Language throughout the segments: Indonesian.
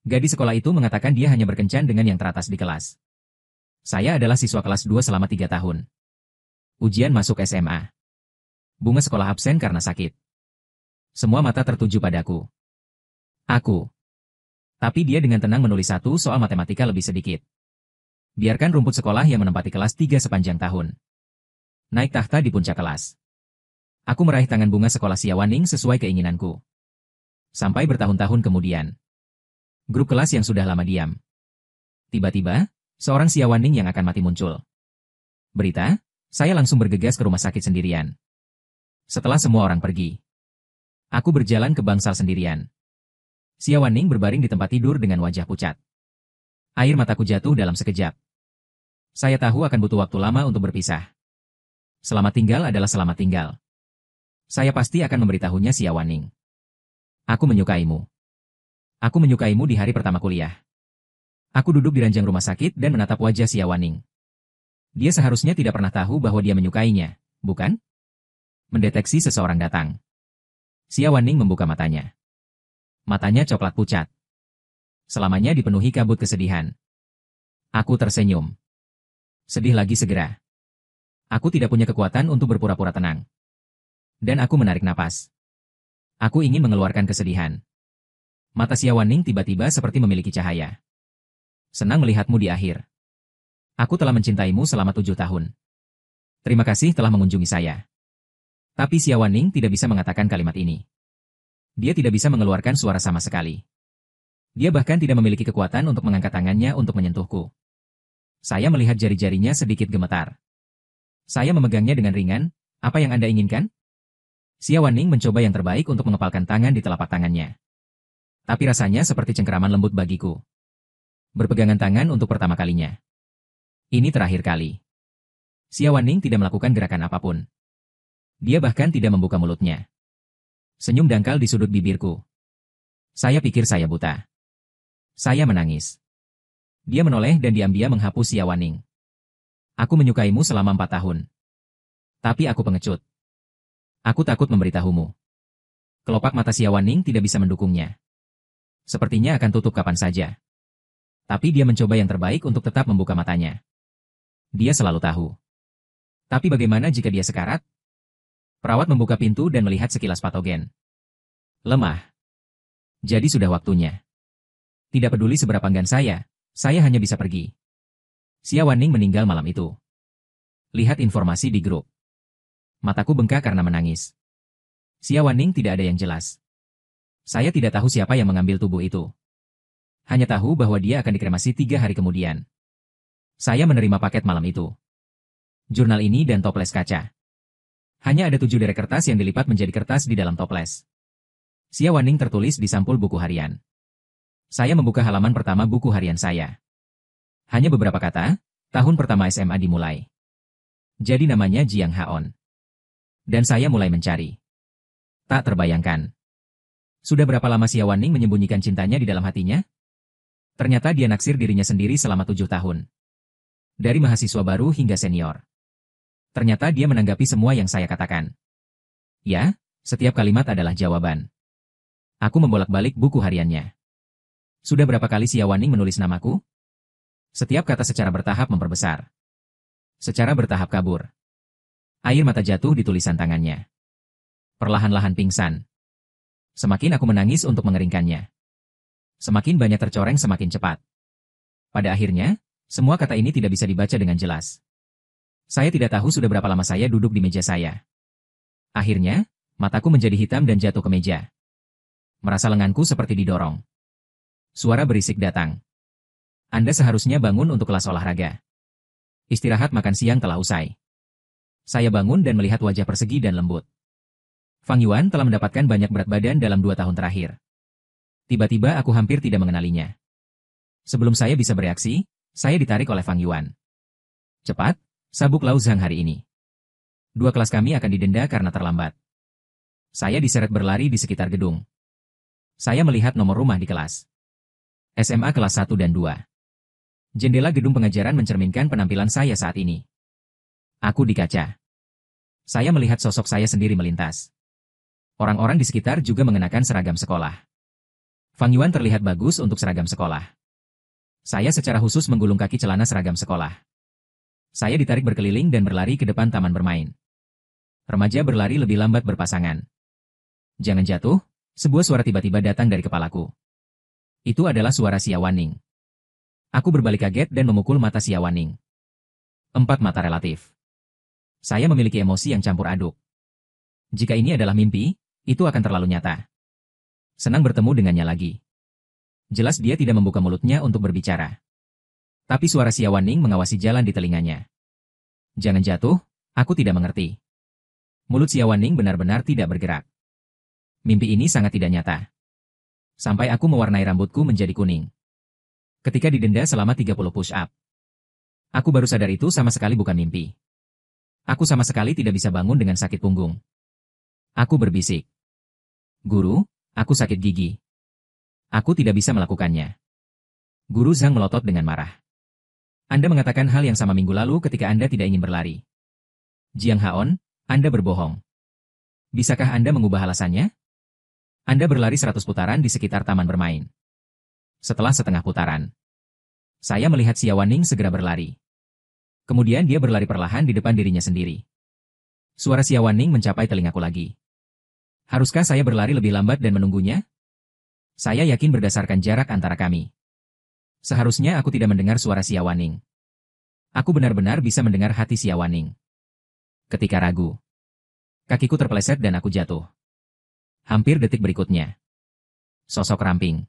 Gadis sekolah itu mengatakan dia hanya berkencan dengan yang teratas di kelas. Saya adalah siswa kelas 2 selama 3 tahun. Ujian masuk SMA. Bunga sekolah absen karena sakit. Semua mata tertuju padaku. Aku. Tapi dia dengan tenang menulis satu soal matematika lebih sedikit. Biarkan rumput sekolah yang menempati kelas 3 sepanjang tahun. Naik tahta di puncak kelas. Aku meraih tangan bunga sekolah Siawaning sesuai keinginanku. Sampai bertahun-tahun kemudian. Grup kelas yang sudah lama diam. Tiba-tiba, seorang Siawaning yang akan mati muncul. Berita, saya langsung bergegas ke rumah sakit sendirian. Setelah semua orang pergi, aku berjalan ke bangsal sendirian. Siawaning berbaring di tempat tidur dengan wajah pucat. Air mataku jatuh dalam sekejap. Saya tahu akan butuh waktu lama untuk berpisah. Selamat tinggal adalah selamat tinggal. Saya pasti akan memberitahunya Siawaning. Aku menyukaimu. Aku menyukaimu di hari pertama kuliah. Aku duduk di ranjang rumah sakit dan menatap wajah Siawaning. Dia seharusnya tidak pernah tahu bahwa dia menyukainya, bukan? Mendeteksi seseorang datang. Siawaning membuka matanya. Matanya coklat pucat. Selamanya dipenuhi kabut kesedihan. Aku tersenyum. Sedih lagi segera. Aku tidak punya kekuatan untuk berpura-pura tenang. Dan aku menarik napas. Aku ingin mengeluarkan kesedihan. Mata Siawaning tiba-tiba seperti memiliki cahaya. Senang melihatmu di akhir. Aku telah mencintaimu selama 7 tahun. Terima kasih telah mengunjungi saya. Tapi Siawaning tidak bisa mengatakan kalimat ini. Dia tidak bisa mengeluarkan suara sama sekali. Dia bahkan tidak memiliki kekuatan untuk mengangkat tangannya untuk menyentuhku. Saya melihat jari-jarinya sedikit gemetar. Saya memegangnya dengan ringan. Apa yang Anda inginkan? Siawaning mencoba yang terbaik untuk mengepalkan tangan di telapak tangannya. Tapi rasanya seperti cengkeraman lembut bagiku. Berpegangan tangan untuk pertama kalinya. Ini terakhir kali. Siawaning tidak melakukan gerakan apapun. Dia bahkan tidak membuka mulutnya. Senyum dangkal di sudut bibirku. Saya pikir saya buta. Saya menangis. Dia menoleh dan diam-diam menghapus Siawaning. Aku menyukaimu selama 4 tahun. Tapi aku pengecut. Aku takut memberitahumu. Kelopak mata Siawaning tidak bisa mendukungnya. Sepertinya akan tutup kapan saja. Tapi dia mencoba yang terbaik untuk tetap membuka matanya. Dia selalu tahu. Tapi bagaimana jika dia sekarat? Perawat membuka pintu dan melihat sekilas patogen. Lemah. Jadi sudah waktunya. Tidak peduli seberapa enggan saya hanya bisa pergi. Siawaning meninggal malam itu. Lihat informasi di grup. Mataku bengkak karena menangis. Siawaning tidak ada yang jelas. Saya tidak tahu siapa yang mengambil tubuh itu. Hanya tahu bahwa dia akan dikremasi 3 hari kemudian. Saya menerima paket malam itu. Jurnal ini dan toples kaca. Hanya ada 7 derek kertas yang dilipat menjadi kertas di dalam toples. Siawaning tertulis di sampul buku harian. Saya membuka halaman pertama buku harian saya. Hanya beberapa kata, tahun pertama SMA dimulai. Jadi namanya Jiang Haon. Dan saya mulai mencari. Tak terbayangkan. Sudah berapa lama Siawaning menyembunyikan cintanya di dalam hatinya? Ternyata dia naksir dirinya sendiri selama 7 tahun. Dari mahasiswa baru hingga senior. Ternyata dia menanggapi semua yang saya katakan. Ya, setiap kalimat adalah jawaban. Aku membolak-balik buku hariannya. Sudah berapa kali Siawaning menulis namaku? Setiap kata secara bertahap memperbesar. Secara bertahap kabur. Air mata jatuh di tulisan tangannya. Perlahan-lahan pingsan. Semakin aku menangis untuk mengeringkannya. Semakin banyak tercoreng semakin cepat. Pada akhirnya, semua kata ini tidak bisa dibaca dengan jelas. Saya tidak tahu sudah berapa lama saya duduk di meja saya. Akhirnya, mataku menjadi hitam dan jatuh ke meja. Merasa lenganku seperti didorong. Suara berisik datang. Anda seharusnya bangun untuk kelas olahraga. Istirahat makan siang telah usai. Saya bangun dan melihat wajah persegi dan lembut. Fang Yuan telah mendapatkan banyak berat badan dalam 2 tahun terakhir. Tiba-tiba aku hampir tidak mengenalinya. Sebelum saya bisa bereaksi, saya ditarik oleh Fang Yuan. Cepat, sabuk Lao Zhang hari ini. 2 kelas kami akan didenda karena terlambat. Saya diseret berlari di sekitar gedung. Saya melihat nomor rumah di kelas. SMA kelas 1 dan 2. Jendela gedung pengajaran mencerminkan penampilan saya saat ini. Aku di kaca. Saya melihat sosok saya sendiri melintas. Orang-orang di sekitar juga mengenakan seragam sekolah. Fang Yuan terlihat bagus untuk seragam sekolah. Saya secara khusus menggulung kaki celana seragam sekolah. Saya ditarik berkeliling dan berlari ke depan taman bermain. Remaja berlari lebih lambat berpasangan. Jangan jatuh, sebuah suara tiba-tiba datang dari kepalaku. Itu adalah suara Xia Waning. Aku berbalik kaget dan memukul mata Xia Waning. 4 mata relatif. Saya memiliki emosi yang campur aduk. Jika ini adalah mimpi, itu akan terlalu nyata. Senang bertemu dengannya lagi. Jelas dia tidak membuka mulutnya untuk berbicara. Tapi suara Xia Waning mengawasi jalan di telinganya. Jangan jatuh, aku tidak mengerti. Mulut Xia Waning benar-benar tidak bergerak. Mimpi ini sangat tidak nyata. Sampai aku mewarnai rambutku menjadi kuning. Ketika didenda selama 30 push-up. Aku baru sadar itu sama sekali bukan mimpi. Aku sama sekali tidak bisa bangun dengan sakit punggung. Aku berbisik. Guru, aku sakit gigi. Aku tidak bisa melakukannya. Guru Zhang melotot dengan marah. Anda mengatakan hal yang sama minggu lalu ketika Anda tidak ingin berlari. Jiang Haon, Anda berbohong. Bisakah Anda mengubah alasannya? Anda berlari 100 putaran di sekitar taman bermain. Setelah setengah putaran, saya melihat Xia Waning segera berlari. Kemudian dia berlari perlahan di depan dirinya sendiri. Suara Xia Waning mencapai telingaku lagi. Haruskah saya berlari lebih lambat dan menunggunya? Saya yakin berdasarkan jarak antara kami. Seharusnya aku tidak mendengar suara Xia Waning. Aku benar-benar bisa mendengar hati Xia Waning. Ketika ragu, kakiku terpeleset dan aku jatuh. Hampir detik berikutnya. Sosok ramping.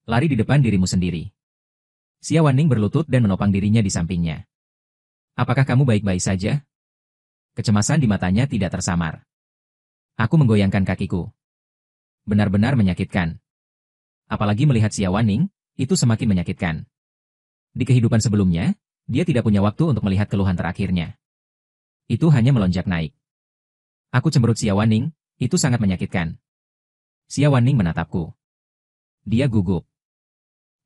Lari di depan dirimu sendiri. Xia Waning berlutut dan menopang dirinya di sampingnya. Apakah kamu baik-baik saja? Kecemasan di matanya tidak tersamar. Aku menggoyangkan kakiku. Benar-benar menyakitkan. Apalagi melihat Xia Waning, itu semakin menyakitkan. Di kehidupan sebelumnya, dia tidak punya waktu untuk melihat keluhan terakhirnya. Itu hanya melonjak naik. Aku cemberut Xia Waning, itu sangat menyakitkan. Xia Waning menatapku. Dia gugup.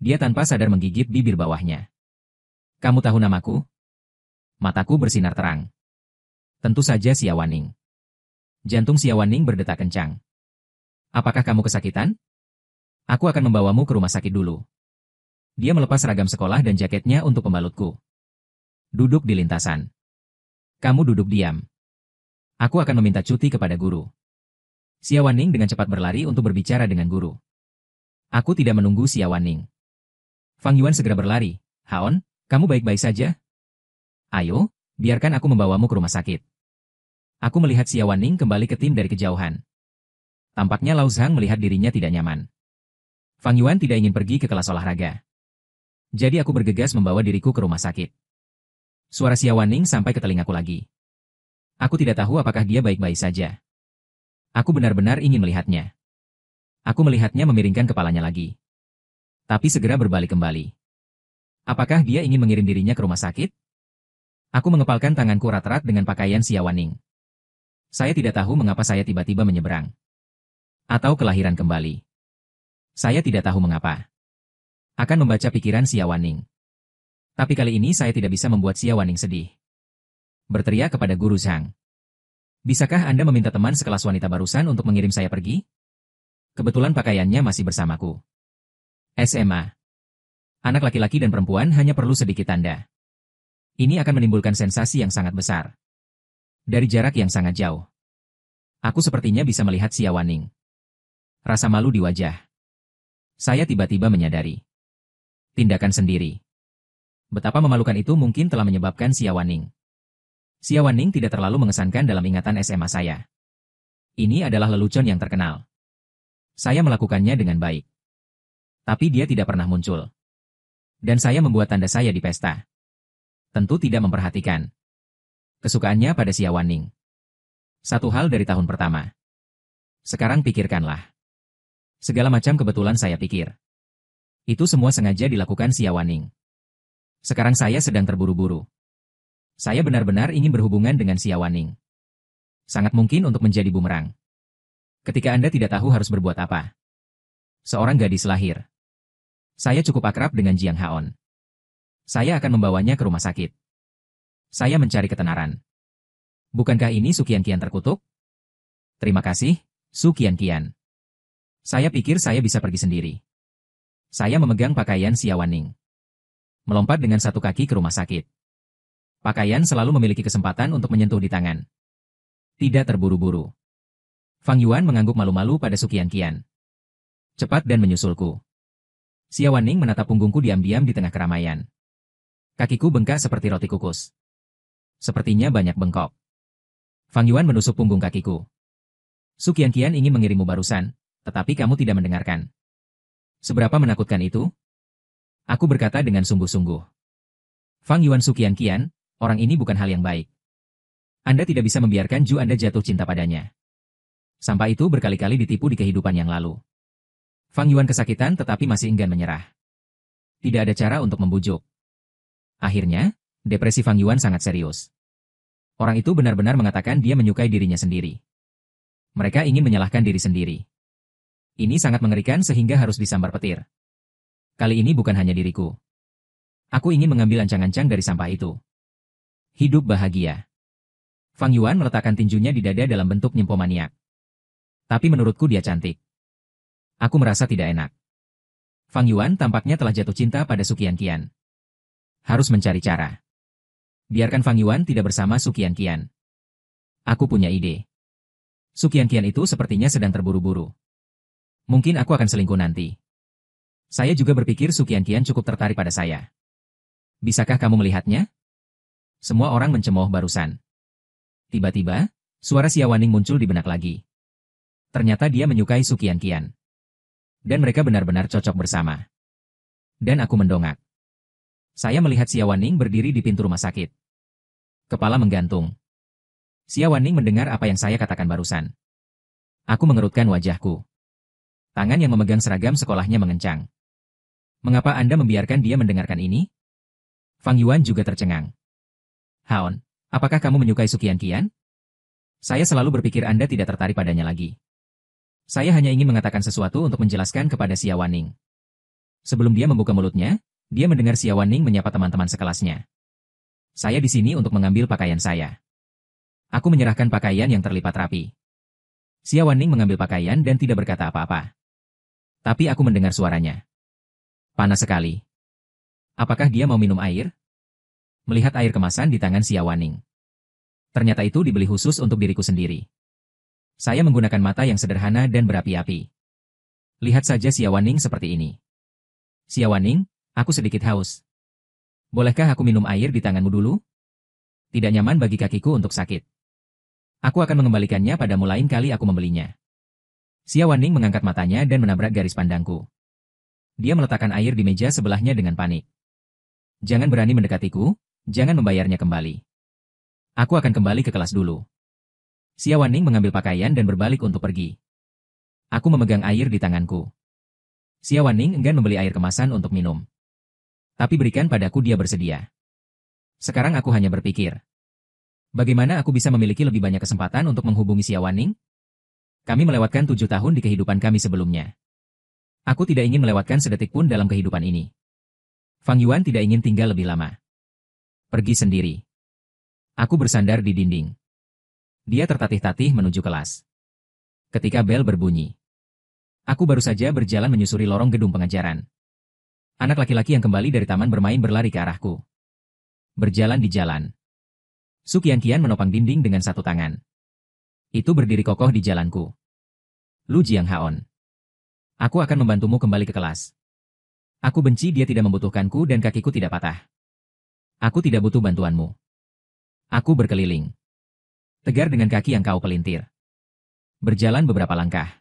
Dia tanpa sadar menggigit bibir bawahnya. Kamu tahu namaku? Mataku bersinar terang. Tentu saja Xia Waning. Jantung Xia Waning berdetak kencang. Apakah kamu kesakitan? Aku akan membawamu ke rumah sakit dulu. Dia melepas seragam sekolah dan jaketnya untuk pembalutku. Duduk di lintasan. Kamu duduk diam. Aku akan meminta cuti kepada guru. Xia Waning dengan cepat berlari untuk berbicara dengan guru. Aku tidak menunggu Xia Waning. Fang Yuan segera berlari. Haon, kamu baik-baik saja? Ayo, biarkan aku membawamu ke rumah sakit. Aku melihat Xia Waning kembali ke tim dari kejauhan. Tampaknya Lao Zhang melihat dirinya tidak nyaman. Fang Yuan tidak ingin pergi ke kelas olahraga. Jadi aku bergegas membawa diriku ke rumah sakit. Suara Xia Waning sampai ke telingaku lagi. Aku tidak tahu apakah dia baik-baik saja. Aku benar-benar ingin melihatnya. Aku melihatnya memiringkan kepalanya lagi. Tapi segera berbalik kembali. Apakah dia ingin mengirim dirinya ke rumah sakit? Aku mengepalkan tanganku erat-erat dengan pakaian Xia Waning. Saya tidak tahu mengapa saya tiba-tiba menyeberang. Atau kelahiran kembali. Saya tidak tahu mengapa. Akan membaca pikiran Xia Waning. Tapi kali ini saya tidak bisa membuat Xia Waning sedih. Berteriak kepada Guru Zhang. Bisakah Anda meminta teman sekelas wanita barusan untuk mengirim saya pergi? Kebetulan pakaiannya masih bersamaku. SMA. Anak laki-laki dan perempuan hanya perlu sedikit tanda. Ini akan menimbulkan sensasi yang sangat besar. Dari jarak yang sangat jauh. Aku sepertinya bisa melihat Xia Waning. Rasa malu di wajah. Saya tiba-tiba menyadari. Tindakan sendiri. Betapa memalukan itu mungkin telah menyebabkan Xia Waning. Xia Waning tidak terlalu mengesankan dalam ingatan SMA saya. Ini adalah lelucon yang terkenal. Saya melakukannya dengan baik. Tapi dia tidak pernah muncul. Dan saya membuat tanda saya di pesta. Tentu tidak memperhatikan. Kesukaannya pada Xia Waning. Satu hal dari tahun pertama. Sekarang pikirkanlah. Segala macam kebetulan saya pikir. Itu semua sengaja dilakukan Xia Waning. Sekarang saya sedang terburu-buru. Saya benar-benar ingin berhubungan dengan Xia Waning. Sangat mungkin untuk menjadi bumerang. Ketika Anda tidak tahu harus berbuat apa. Seorang gadis lahir. Saya cukup akrab dengan Jiang Haon. Saya akan membawanya ke rumah sakit. Saya mencari ketenaran. Bukankah ini Su Qian-Qian terkutuk? Terima kasih, Su Qian-Qian. Saya pikir saya bisa pergi sendiri. Saya memegang pakaian Xiaowaning. Melompat dengan satu kaki ke rumah sakit. Pakaian selalu memiliki kesempatan untuk menyentuh di tangan. Tidak terburu-buru. Fang Yuan mengangguk malu-malu pada Suqianqian. Cepat dan menyusulku. Xiaowaning menatap punggungku diam-diam di tengah keramaian. Kakiku bengkak seperti roti kukus. Sepertinya banyak bengkok. Fang Yuan menusuk punggung kakiku. Suqianqian ingin mengirimmu barusan, tetapi kamu tidak mendengarkan. Seberapa menakutkan itu? Aku berkata dengan sungguh-sungguh. Fang Yuan Suqianqian, orang ini bukan hal yang baik. Anda tidak bisa membiarkan Ju Anda jatuh cinta padanya. Sampai itu berkali-kali ditipu di kehidupan yang lalu. Fang Yuan kesakitan tetapi masih enggan menyerah. Tidak ada cara untuk membujuk. Akhirnya, depresi Fang Yuan sangat serius. Orang itu benar-benar mengatakan dia menyukai dirinya sendiri. Mereka ingin menyalahkan diri sendiri. Ini sangat mengerikan sehingga harus disambar petir. Kali ini bukan hanya diriku. Aku ingin mengambil ancang-ancang dari sampah itu. Hidup bahagia. Fang Yuan meletakkan tinjunya di dada dalam bentuk nyempomaniak. Tapi menurutku dia cantik. Aku merasa tidak enak. Fang Yuan tampaknya telah jatuh cinta pada Suqianqian. Harus mencari cara. Biarkan Fang Yuan tidak bersama Suqianqian. Aku punya ide. Suqianqian itu sepertinya sedang terburu-buru. Mungkin aku akan selingkuh nanti. Saya juga berpikir Suqianqian cukup tertarik pada saya. Bisakah kamu melihatnya? Semua orang mencemooh barusan. Tiba-tiba, suara Xiaowaning muncul di benak lagi. Ternyata dia menyukai Suqianqian. Dan mereka benar-benar cocok bersama. Dan aku mendongak. Saya melihat Xiaowaning berdiri di pintu rumah sakit. Kepala menggantung. Xiaowaning mendengar apa yang saya katakan barusan. Aku mengerutkan wajahku. Tangan yang memegang seragam sekolahnya mengencang. Mengapa Anda membiarkan dia mendengarkan ini? Fang Yuan juga tercengang. Haon, apakah kamu menyukai Suqianqian? Saya selalu berpikir Anda tidak tertarik padanya lagi. Saya hanya ingin mengatakan sesuatu untuk menjelaskan kepada Xiaowaning. Sebelum dia membuka mulutnya, dia mendengar Xiaowaning menyapa teman-teman sekelasnya. Saya di sini untuk mengambil pakaian saya. Aku menyerahkan pakaian yang terlipat rapi. Xiaowaning mengambil pakaian dan tidak berkata apa-apa. Tapi aku mendengar suaranya. Panas sekali. Apakah dia mau minum air? Melihat air kemasan di tangan Xiaowaning. Ternyata itu dibeli khusus untuk diriku sendiri. Saya menggunakan mata yang sederhana dan berapi-api. Lihat saja Xiaowaning seperti ini. Xiaowaning, aku sedikit haus. Bolehkah aku minum air di tanganmu dulu? Tidak nyaman bagi kakiku untuk sakit. Aku akan mengembalikannya padamu lain kali aku membelinya. Xiaowaning mengangkat matanya dan menabrak garis pandangku. Dia meletakkan air di meja sebelahnya dengan panik. Jangan berani mendekatiku, jangan membayarnya kembali. Aku akan kembali ke kelas dulu. Xiaowaning mengambil pakaian dan berbalik untuk pergi. Aku memegang air di tanganku. Xiaowaning enggan membeli air kemasan untuk minum. Tapi berikan padaku, dia bersedia. Sekarang aku hanya berpikir. Bagaimana aku bisa memiliki lebih banyak kesempatan untuk menghubungi Xiaowaning? Kami melewatkan 7 tahun di kehidupan kami sebelumnya. Aku tidak ingin melewatkan sedetik pun dalam kehidupan ini. Fang Yuan tidak ingin tinggal lebih lama. Pergi sendiri. Aku bersandar di dinding. Dia tertatih-tatih menuju kelas. Ketika bel berbunyi. Aku baru saja berjalan menyusuri lorong gedung pengajaran. Anak laki-laki yang kembali dari taman bermain berlari ke arahku. Berjalan di jalan. Suqianqian menopang dinding dengan satu tangan. Itu berdiri kokoh di jalanku. Lu Jianghaon. Aku akan membantumu kembali ke kelas. Aku benci dia tidak membutuhkanku dan kakiku tidak patah. Aku tidak butuh bantuanmu. Aku berkeliling. Tegar dengan kaki yang kau pelintir. Berjalan beberapa langkah.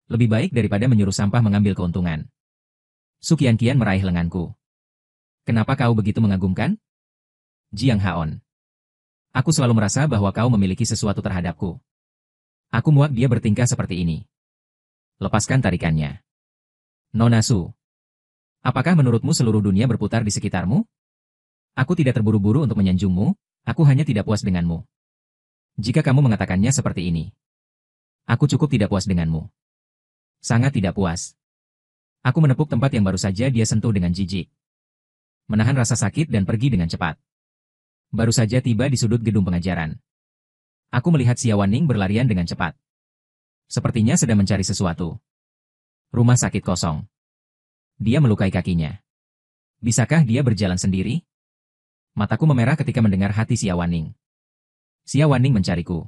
Lebih baik daripada menyuruh sampah mengambil keuntungan. Suqianqian meraih lenganku. Kenapa kau begitu mengagumkan? Jianghaon. Aku selalu merasa bahwa kau memiliki sesuatu terhadapku. Aku muak dia bertingkah seperti ini. Lepaskan tarikannya. Nona Su. Apakah menurutmu seluruh dunia berputar di sekitarmu? Aku tidak terburu-buru untuk menyanjungmu, aku hanya tidak puas denganmu. Jika kamu mengatakannya seperti ini. Aku cukup tidak puas denganmu. Sangat tidak puas. Aku menepuk tempat yang baru saja dia sentuh dengan jijik. Menahan rasa sakit dan pergi dengan cepat. Baru saja tiba di sudut gedung pengajaran. Aku melihat Xiaowaning berlarian dengan cepat. Sepertinya sedang mencari sesuatu. Rumah sakit kosong. Dia melukai kakinya. Bisakah dia berjalan sendiri? Mataku memerah ketika mendengar hati Xia Waning. Xia Waning mencariku.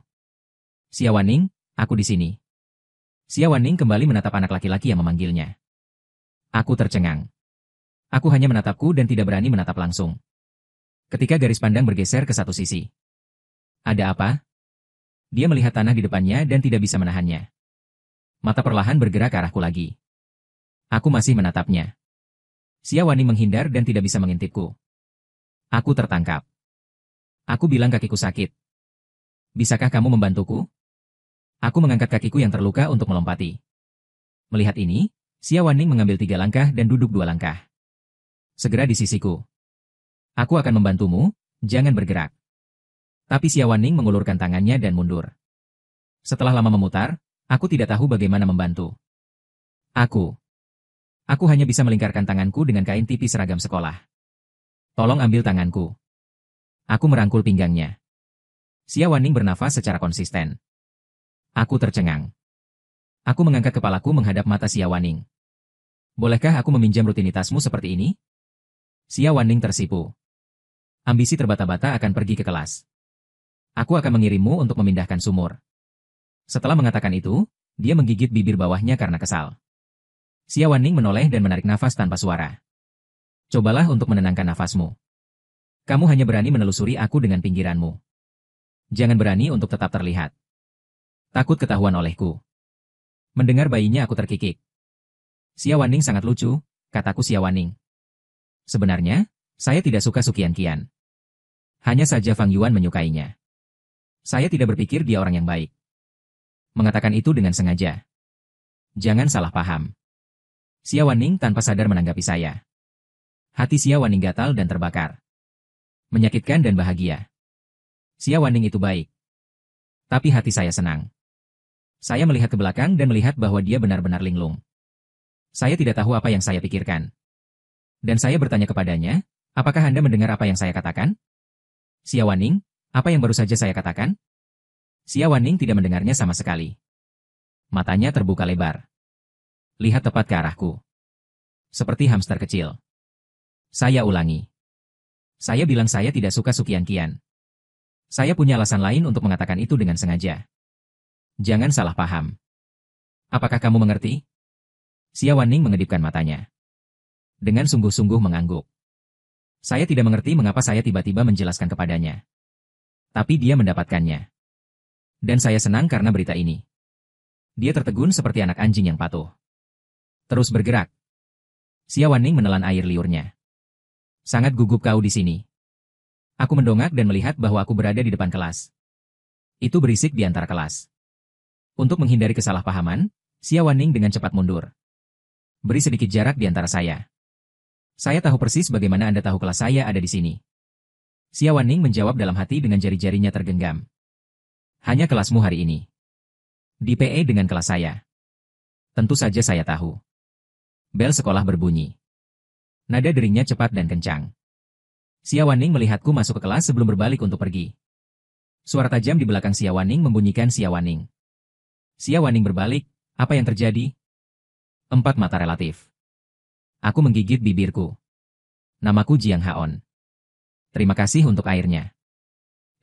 Xia Waning, aku di sini. Xia Waning kembali menatap anak laki-laki yang memanggilnya. Aku tercengang. Aku hanya menatapku dan tidak berani menatap langsung. Ketika garis pandang bergeser ke satu sisi. Ada apa? Dia melihat tanah di depannya dan tidak bisa menahannya. Mata perlahan bergerak ke arahku lagi. Aku masih menatapnya. Xia Waning menghindar dan tidak bisa mengintipku. Aku tertangkap. Aku bilang kakiku sakit. Bisakah kamu membantuku? Aku mengangkat kakiku yang terluka untuk melompati. Melihat ini, Xia Waning mengambil 3 langkah dan duduk 2 langkah. Segera di sisiku. Aku akan membantumu, jangan bergerak. Tapi Xia Waning mengulurkan tangannya dan mundur. Setelah lama memutar, aku tidak tahu bagaimana membantu. Aku hanya bisa melingkarkan tanganku dengan kain tipis seragam sekolah. Tolong ambil tanganku. Aku merangkul pinggangnya. Xia Waning bernafas secara konsisten. Aku tercengang. Aku mengangkat kepalaku menghadap mata Xia Waning. Bolehkah aku meminjam rutinitasmu seperti ini? Xia Waning tersipu. Ambisi terbata-bata akan pergi ke kelas. Aku akan mengirimmu untuk memindahkan sumur. Setelah mengatakan itu, dia menggigit bibir bawahnya karena kesal. Xia Waning menoleh dan menarik nafas tanpa suara. Cobalah untuk menenangkan nafasmu. Kamu hanya berani menelusuri aku dengan pinggiranmu. Jangan berani untuk tetap terlihat. Takut ketahuan olehku. Mendengar bayinya aku terkikik. Xia Waning sangat lucu, kataku Xia Waning. Sebenarnya, saya tidak suka Suqian Qian. Hanya saja Fang Yuan menyukainya. Saya tidak berpikir dia orang yang baik. Mengatakan itu dengan sengaja. Jangan salah paham. Xia Waning tanpa sadar menanggapi saya. Hati Xia Waning gatal dan terbakar. Menyakitkan dan bahagia. Xia Waning itu baik. Tapi hati saya senang. Saya melihat ke belakang dan melihat bahwa dia benar-benar linglung. Saya tidak tahu apa yang saya pikirkan. Dan saya bertanya kepadanya, apakah Anda mendengar apa yang saya katakan? Xia Waning, apa yang baru saja saya katakan? Xia Waning tidak mendengarnya sama sekali. Matanya terbuka lebar. Lihat tepat ke arahku. Seperti hamster kecil. Saya ulangi. Saya bilang saya tidak suka Suqian Qian. Saya punya alasan lain untuk mengatakan itu dengan sengaja. Jangan salah paham. Apakah kamu mengerti? Xia Waning mengedipkan matanya. Dengan sungguh-sungguh mengangguk. Saya tidak mengerti mengapa saya tiba-tiba menjelaskan kepadanya. Tapi dia mendapatkannya. Dan saya senang karena berita ini. Dia tertegun seperti anak anjing yang patuh. Terus bergerak. Xia Waning menelan air liurnya. Sangat gugup kau di sini. Aku mendongak dan melihat bahwa aku berada di depan kelas. Itu berisik di antara kelas. Untuk menghindari kesalahpahaman, Xia Waning dengan cepat mundur. Beri sedikit jarak di antara saya. Saya tahu persis bagaimana Anda tahu kelas saya ada di sini. Xia Waning menjawab dalam hati dengan jari-jarinya tergenggam. Hanya kelasmu hari ini. Di PE dengan kelas saya. Tentu saja saya tahu. Bel sekolah berbunyi. Nada deringnya cepat dan kencang. Xia Waning melihatku masuk ke kelas sebelum berbalik untuk pergi. Suara tajam di belakang Xia Waning membunyikan Xia Waning. Xia Waning berbalik, apa yang terjadi? 4 mata relatif. Aku menggigit bibirku. Namaku Jiang Haon. Terima kasih untuk airnya.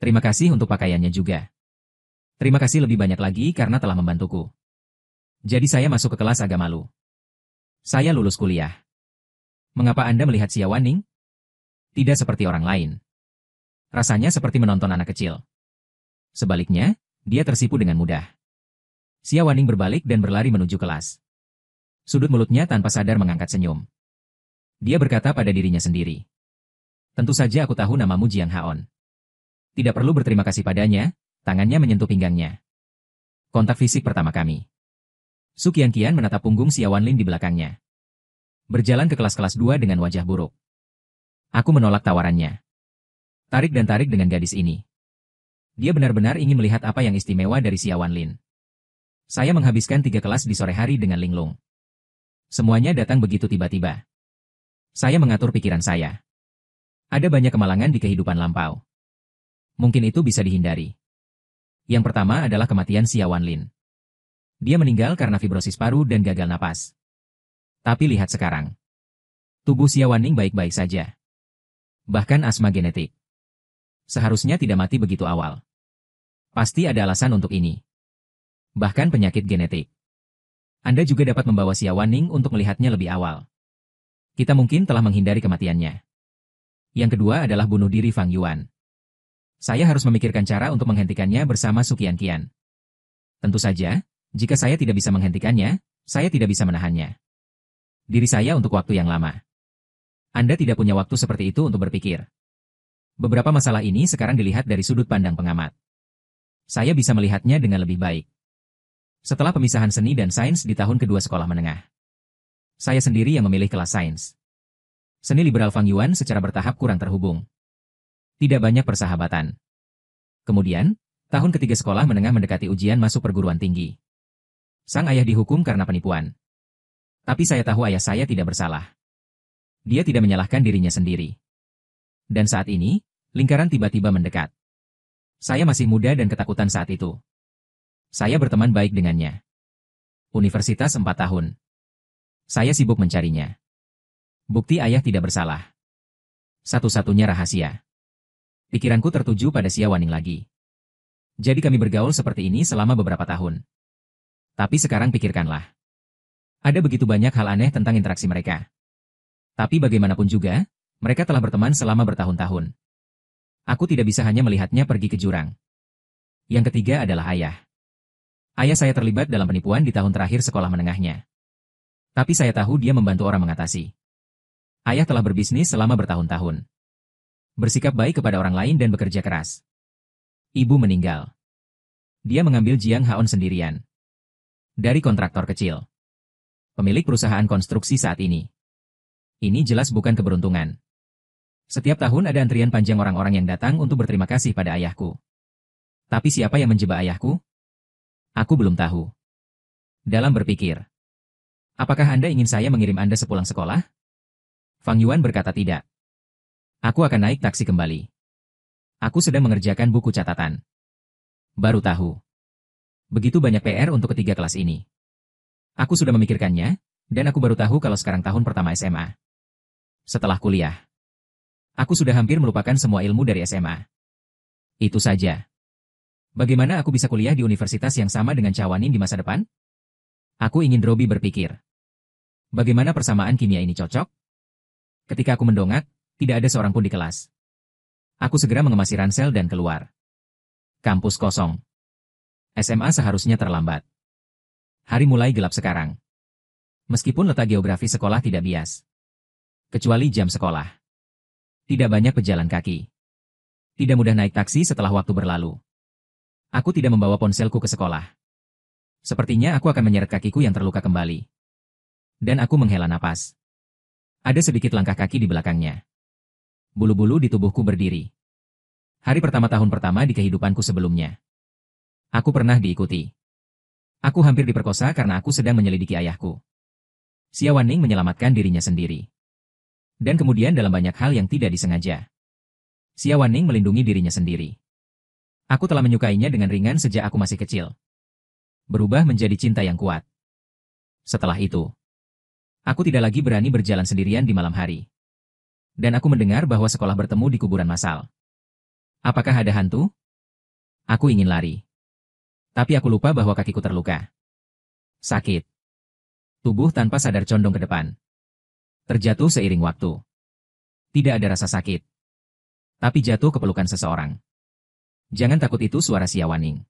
Terima kasih untuk pakaiannya juga. Terima kasih lebih banyak lagi karena telah membantuku. Jadi saya masuk ke kelas agak malu. Saya lulus kuliah. Mengapa Anda melihat Xia Waning? Tidak seperti orang lain. Rasanya seperti menonton anak kecil. Sebaliknya, dia tersipu dengan mudah. Xia Waning berbalik dan berlari menuju kelas. Sudut mulutnya tanpa sadar mengangkat senyum. Dia berkata pada dirinya sendiri. Tentu saja aku tahu namamu Jiang Haon. Tidak perlu berterima kasih padanya, tangannya menyentuh pinggangnya. Kontak fisik pertama kami. Suqian Qian menatap punggung Xia Wanlin di belakangnya. Berjalan ke kelas-kelas 2 dengan wajah buruk. Aku menolak tawarannya. Tarik dan tarik dengan gadis ini. Dia benar-benar ingin melihat apa yang istimewa dari Xia Wanlin. Saya menghabiskan 3 kelas di sore hari dengan linglung. Semuanya datang begitu tiba-tiba. Saya mengatur pikiran saya. Ada banyak kemalangan di kehidupan lampau. Mungkin itu bisa dihindari. Yang pertama adalah kematian Xia Wanlin. Dia meninggal karena fibrosis paru dan gagal napas. Tapi lihat sekarang. Tubuh Xiaowaning baik-baik saja. Bahkan asma genetik. Seharusnya tidak mati begitu awal. Pasti ada alasan untuk ini. Bahkan penyakit genetik. Anda juga dapat membawa Xiaowaning untuk melihatnya lebih awal. Kita mungkin telah menghindari kematiannya. Yang kedua adalah bunuh diri Fang Yuan. Saya harus memikirkan cara untuk menghentikannya bersama Su Qianqian. Tentu saja, jika saya tidak bisa menghentikannya, saya tidak bisa menahannya. Diri saya untuk waktu yang lama. Anda tidak punya waktu seperti itu untuk berpikir. Beberapa masalah ini sekarang dilihat dari sudut pandang pengamat. Saya bisa melihatnya dengan lebih baik. Setelah pemisahan seni dan sains di tahun kedua sekolah menengah, saya sendiri yang memilih kelas sains. Seni liberal Fang Yuan secara bertahap kurang terhubung. Tidak banyak persahabatan. Kemudian, tahun ketiga sekolah menengah mendekati ujian masuk perguruan tinggi. Sang ayah dihukum karena penipuan. Tapi saya tahu ayah saya tidak bersalah. Dia tidak menyalahkan dirinya sendiri. Dan saat ini, lingkaran tiba-tiba mendekat. Saya masih muda dan ketakutan saat itu. Saya berteman baik dengannya. Universitas 4 tahun. Saya sibuk mencarinya. Bukti ayah tidak bersalah. Satu-satunya rahasia. Pikiranku tertuju pada Xiaowaning lagi. Jadi kami bergaul seperti ini selama beberapa tahun. Tapi sekarang pikirkanlah. Ada begitu banyak hal aneh tentang interaksi mereka. Tapi bagaimanapun juga, mereka telah berteman selama bertahun-tahun. Aku tidak bisa hanya melihatnya pergi ke jurang. Yang ketiga adalah ayah. Ayah saya terlibat dalam penipuan di tahun terakhir sekolah menengahnya. Tapi saya tahu dia membantu orang mengatasi. Ayah telah berbisnis selama bertahun-tahun. Bersikap baik kepada orang lain dan bekerja keras. Ibu meninggal. Dia mengambil Jiang Haon sendirian. Dari kontraktor kecil. Pemilik perusahaan konstruksi saat ini. Ini jelas bukan keberuntungan. Setiap tahun ada antrian panjang orang-orang yang datang untuk berterima kasih pada ayahku. Tapi siapa yang menjebak ayahku? Aku belum tahu. Dalam berpikir. Apakah Anda ingin saya mengirim Anda sepulang sekolah? Fang Yuan berkata tidak. Aku akan naik taksi kembali. Aku sedang mengerjakan buku catatan. Baru tahu. Begitu banyak PR untuk ketiga kelas ini. Aku sudah memikirkannya, dan aku baru tahu kalau sekarang tahun pertama SMA. Setelah kuliah. Aku sudah hampir melupakan semua ilmu dari SMA. Itu saja. Bagaimana aku bisa kuliah di universitas yang sama dengan Xiaowaning di masa depan? Aku ingin Robi berpikir. Bagaimana persamaan kimia ini cocok? Ketika aku mendongak, tidak ada seorang pun di kelas. Aku segera mengemasi ransel dan keluar. Kampus kosong. SMA seharusnya terlambat. Hari mulai gelap sekarang. Meskipun letak geografi sekolah tidak bias. Kecuali jam sekolah. Tidak banyak pejalan kaki. Tidak mudah naik taksi setelah waktu berlalu. Aku tidak membawa ponselku ke sekolah. Sepertinya aku akan menyeret kakiku yang terluka kembali. Dan aku menghela napas. Ada sedikit langkah kaki di belakangnya. Bulu-bulu di tubuhku berdiri. Hari pertama tahun pertama di kehidupanku sebelumnya. Aku pernah diikuti. Aku hampir diperkosa karena aku sedang menyelidiki ayahku. Xiaowaning menyelamatkan dirinya sendiri. Dan kemudian dalam banyak hal yang tidak disengaja. Xiaowaning melindungi dirinya sendiri. Aku telah menyukainya dengan ringan sejak aku masih kecil. Berubah menjadi cinta yang kuat. Setelah itu, aku tidak lagi berani berjalan sendirian di malam hari. Dan aku mendengar bahwa sekolah bertemu di kuburan massal. Apakah ada hantu? Aku ingin lari. Tapi aku lupa bahwa kakiku terluka. Sakit. Tubuh tanpa sadar condong ke depan. Terjatuh seiring waktu. Tidak ada rasa sakit. Tapi jatuh ke pelukan seseorang. Jangan takut, itu suara Xiaowaning.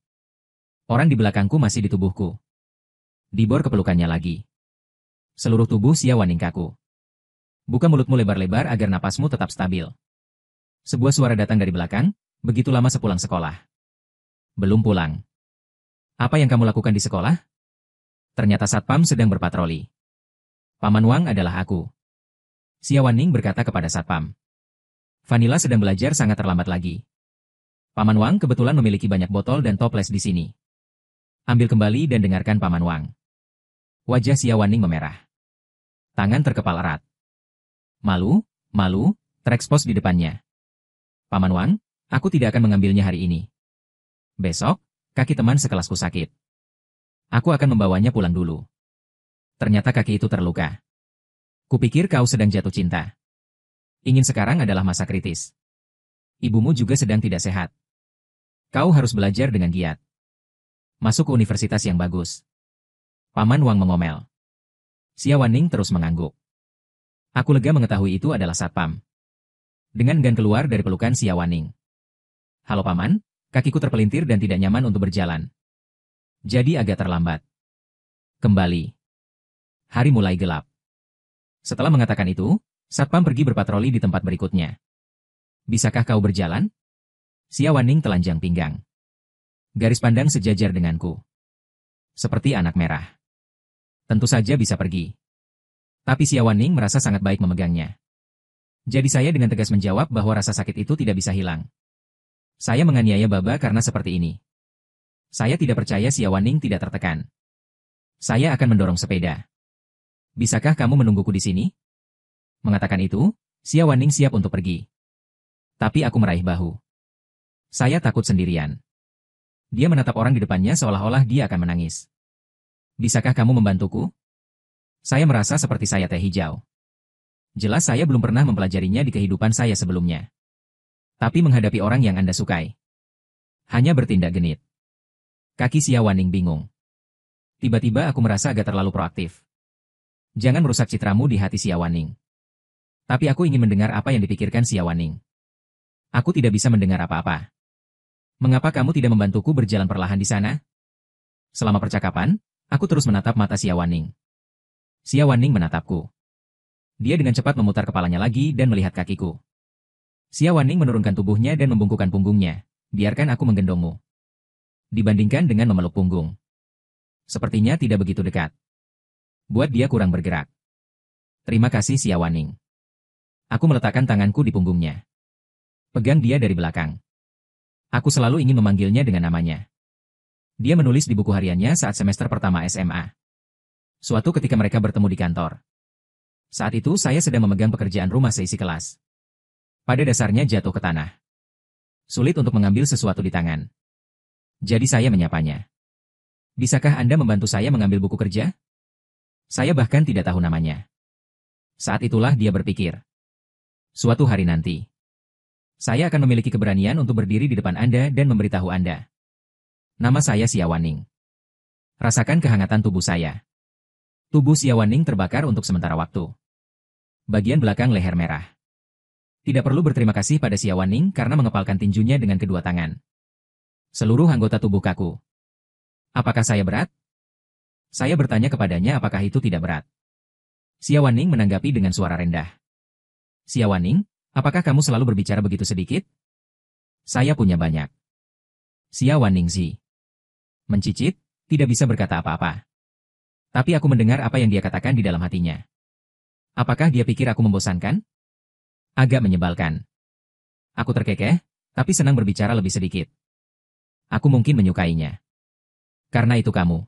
Orang di belakangku masih di tubuhku. Dibor ke pelukannya lagi. Seluruh tubuh Xiaowaning kaku. Buka mulutmu lebar-lebar agar napasmu tetap stabil. Sebuah suara datang dari belakang, begitu lama sepulang sekolah. Belum pulang. Apa yang kamu lakukan di sekolah? Ternyata Satpam sedang berpatroli. Paman Wang adalah aku. Xiaowaning berkata kepada Satpam. Vanilla sedang belajar sangat terlambat lagi. Paman Wang kebetulan memiliki banyak botol dan toples di sini. Ambil kembali dan dengarkan Paman Wang. Wajah Xiaowaning memerah. Tangan terkepal erat. Malu, terekspos di depannya. Paman Wang, aku tidak akan mengambilnya hari ini. Besok, kaki teman sekelasku sakit. Aku akan membawanya pulang dulu. Ternyata kaki itu terluka. Kupikir kau sedang jatuh cinta. Ingin sekarang adalah masa kritis. Ibumu juga sedang tidak sehat. Kau harus belajar dengan giat. Masuk ke universitas yang bagus. Paman Wang mengomel. Xia Wanning terus mengangguk. Aku lega mengetahui itu adalah satpam. Dengan enggan keluar dari pelukan Xia Wanning. Halo paman, kakiku terpelintir dan tidak nyaman untuk berjalan. Jadi agak terlambat. Kembali. Hari mulai gelap. Setelah mengatakan itu, satpam pergi berpatroli di tempat berikutnya. Bisakah kau berjalan? Xia Wanning telanjang pinggang. Garis pandang sejajar denganku. Seperti anak merah. Tentu saja bisa pergi. Tapi Xia Wanning merasa sangat baik memegangnya. Jadi saya dengan tegas menjawab bahwa rasa sakit itu tidak bisa hilang. Saya menganiaya Baba karena seperti ini. Saya tidak percaya Xia Wanning tidak tertekan. Saya akan mendorong sepeda. Bisakah kamu menungguku di sini? Mengatakan itu, Xia Wanning siap untuk pergi. Tapi aku meraih bahu. Saya takut sendirian. Dia menatap orang di depannya seolah-olah dia akan menangis. Bisakah kamu membantuku? Saya merasa seperti saya teh hijau. Jelas saya belum pernah mempelajarinya di kehidupan saya sebelumnya. Tapi menghadapi orang yang Anda sukai. Hanya bertindak genit. Kaki Xia Wanning bingung. Tiba-tiba aku merasa agak terlalu proaktif. Jangan merusak citramu di hati Xia Wanning. Tapi aku ingin mendengar apa yang dipikirkan Xia Wanning. Aku tidak bisa mendengar apa-apa. Mengapa kamu tidak membantuku berjalan perlahan di sana? Selama percakapan, aku terus menatap mata Xia Wanning. Xia Wanning menatapku. Dia dengan cepat memutar kepalanya lagi dan melihat kakiku. Xia Wanning menurunkan tubuhnya dan membungkukkan punggungnya. Biarkan aku menggendongmu. Dibandingkan dengan memeluk punggung. Sepertinya tidak begitu dekat. Buat dia kurang bergerak. Terima kasih Xia Wanning. Aku meletakkan tanganku di punggungnya. Pegang dia dari belakang. Aku selalu ingin memanggilnya dengan namanya. Dia menulis di buku hariannya saat semester pertama SMA. Suatu ketika mereka bertemu di kantor. Saat itu saya sedang memegang pekerjaan rumah seisi kelas. Pada dasarnya jatuh ke tanah. Sulit untuk mengambil sesuatu di tangan. Jadi saya menyapanya. Bisakah Anda membantu saya mengambil buku kerja? Saya bahkan tidak tahu namanya. Saat itulah dia berpikir. Suatu hari nanti. Saya akan memiliki keberanian untuk berdiri di depan Anda dan memberitahu Anda. Nama saya Xia Wanning. Rasakan kehangatan tubuh saya. Tubuh Xia Wanning terbakar untuk sementara waktu. Bagian belakang leher merah. Tidak perlu berterima kasih pada Xia Wanning karena mengepalkan tinjunya dengan kedua tangan. Seluruh anggota tubuh kaku. Apakah saya berat? Saya bertanya kepadanya apakah itu tidak berat. Xia Wanning menanggapi dengan suara rendah. Xia Wanning, apakah kamu selalu berbicara begitu sedikit? Saya punya banyak. Xia Wanning Zi. Mencicit, tidak bisa berkata apa-apa. Tapi aku mendengar apa yang dia katakan di dalam hatinya. Apakah dia pikir aku membosankan? Agak menyebalkan. Aku terkekeh, tapi senang berbicara lebih sedikit. Aku mungkin menyukainya. Karena itu kamu.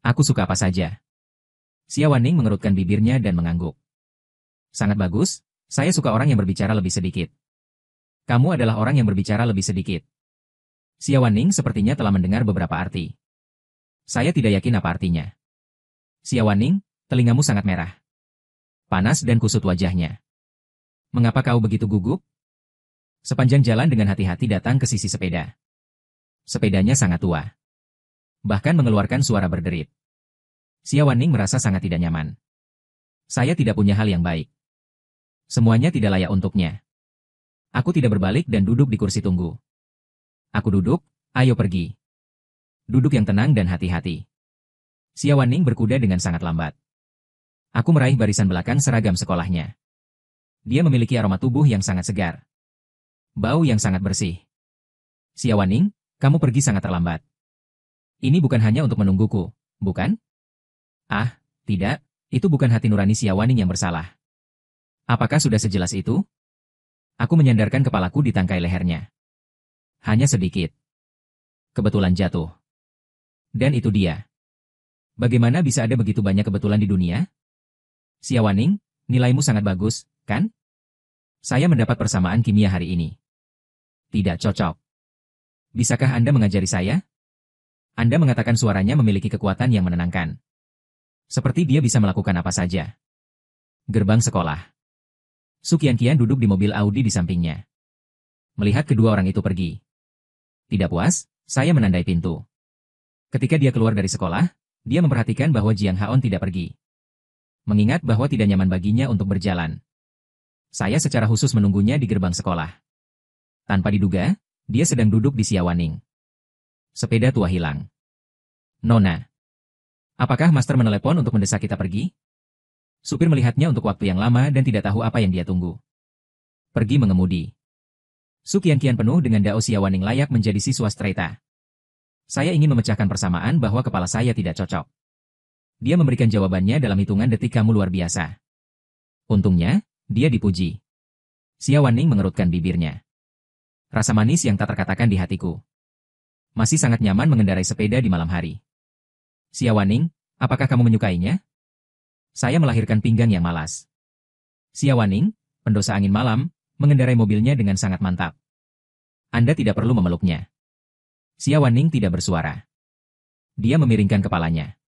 Aku suka apa saja. Xia Wanning mengerutkan bibirnya dan mengangguk. Sangat bagus. Saya suka orang yang berbicara lebih sedikit. Kamu adalah orang yang berbicara lebih sedikit. Xia Wanning sepertinya telah mendengar beberapa arti. Saya tidak yakin apa artinya. Xia Wanning, telingamu sangat merah. Panas dan kusut wajahnya. Mengapa kau begitu gugup? Sepanjang jalan dengan hati-hati datang ke sisi sepeda. Sepedanya sangat tua. Bahkan mengeluarkan suara berderit. Xia Wanning merasa sangat tidak nyaman. Saya tidak punya hal yang baik. Semuanya tidak layak untuknya. Aku tidak berbalik dan duduk di kursi tunggu. Aku duduk, ayo pergi. Duduk yang tenang dan hati-hati. Xia Wanning berkuda dengan sangat lambat. Aku meraih barisan belakang seragam sekolahnya. Dia memiliki aroma tubuh yang sangat segar. Bau yang sangat bersih. Xia Wanning, kamu pergi sangat terlambat. Ini bukan hanya untuk menungguku, bukan? Ah, tidak, itu bukan hati nurani Xia Wanning yang bersalah. Apakah sudah sejelas itu? Aku menyandarkan kepalaku di tangkai lehernya. Hanya sedikit. Kebetulan jatuh. Dan itu dia. Bagaimana bisa ada begitu banyak kebetulan di dunia? Xia Wanning, nilaimu sangat bagus, kan? Saya mendapat persamaan kimia hari ini. Tidak cocok. Bisakah Anda mengajari saya? Anda mengatakan suaranya memiliki kekuatan yang menenangkan. Seperti dia bisa melakukan apa saja. Gerbang sekolah. Su Qianqian duduk di mobil Audi di sampingnya. Melihat kedua orang itu pergi. Tidak puas, saya menandai pintu. Ketika dia keluar dari sekolah, dia memperhatikan bahwa Jiang Haon tidak pergi. Mengingat bahwa tidak nyaman baginya untuk berjalan. Saya secara khusus menunggunya di gerbang sekolah. Tanpa diduga, dia sedang duduk di Xiaowaning. Sepeda tua hilang. Nona. Apakah Master menelepon untuk mendesak kita pergi? Supir melihatnya untuk waktu yang lama dan tidak tahu apa yang dia tunggu. Pergi mengemudi. Su Qianqian penuh dengan Dao Xiaowaning layak menjadi siswa strata. Saya ingin memecahkan persamaan bahwa kepala saya tidak cocok. Dia memberikan jawabannya dalam hitungan detik. Kamu luar biasa. Untungnya, dia dipuji. Xiaowaning mengerutkan bibirnya. Rasa manis yang tak terkatakan di hatiku. Masih sangat nyaman mengendarai sepeda di malam hari. Xiaowaning, apakah kamu menyukainya? Saya melahirkan pinggang yang malas. Xiaowaning, pendosa angin malam, mengendarai mobilnya dengan sangat mantap. Anda tidak perlu memeluknya. Xiaowaning tidak bersuara. Dia memiringkan kepalanya.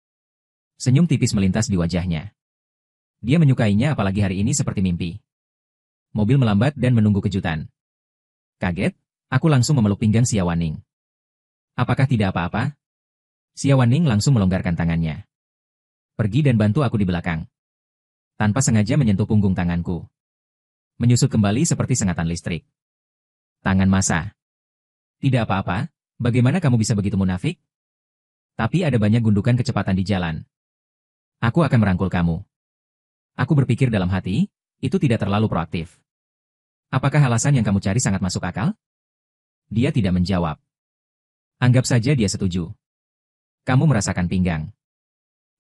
Senyum tipis melintas di wajahnya. Dia menyukainya apalagi hari ini seperti mimpi. Mobil melambat dan menunggu kejutan. Kaget, aku langsung memeluk pinggang Xiaowaning. Apakah tidak apa-apa? Xiaowaning langsung melonggarkan tangannya. Pergi dan bantu aku di belakang. Tanpa sengaja menyentuh punggung tanganku. Menyusut kembali seperti sengatan listrik. Tangan masa. Tidak apa-apa, bagaimana kamu bisa begitu munafik? Tapi ada banyak gundukan kecepatan di jalan. Aku akan merangkul kamu. Aku berpikir dalam hati, itu tidak terlalu proaktif. Apakah alasan yang kamu cari sangat masuk akal? Dia tidak menjawab. Anggap saja dia setuju. Kamu merasakan pinggang.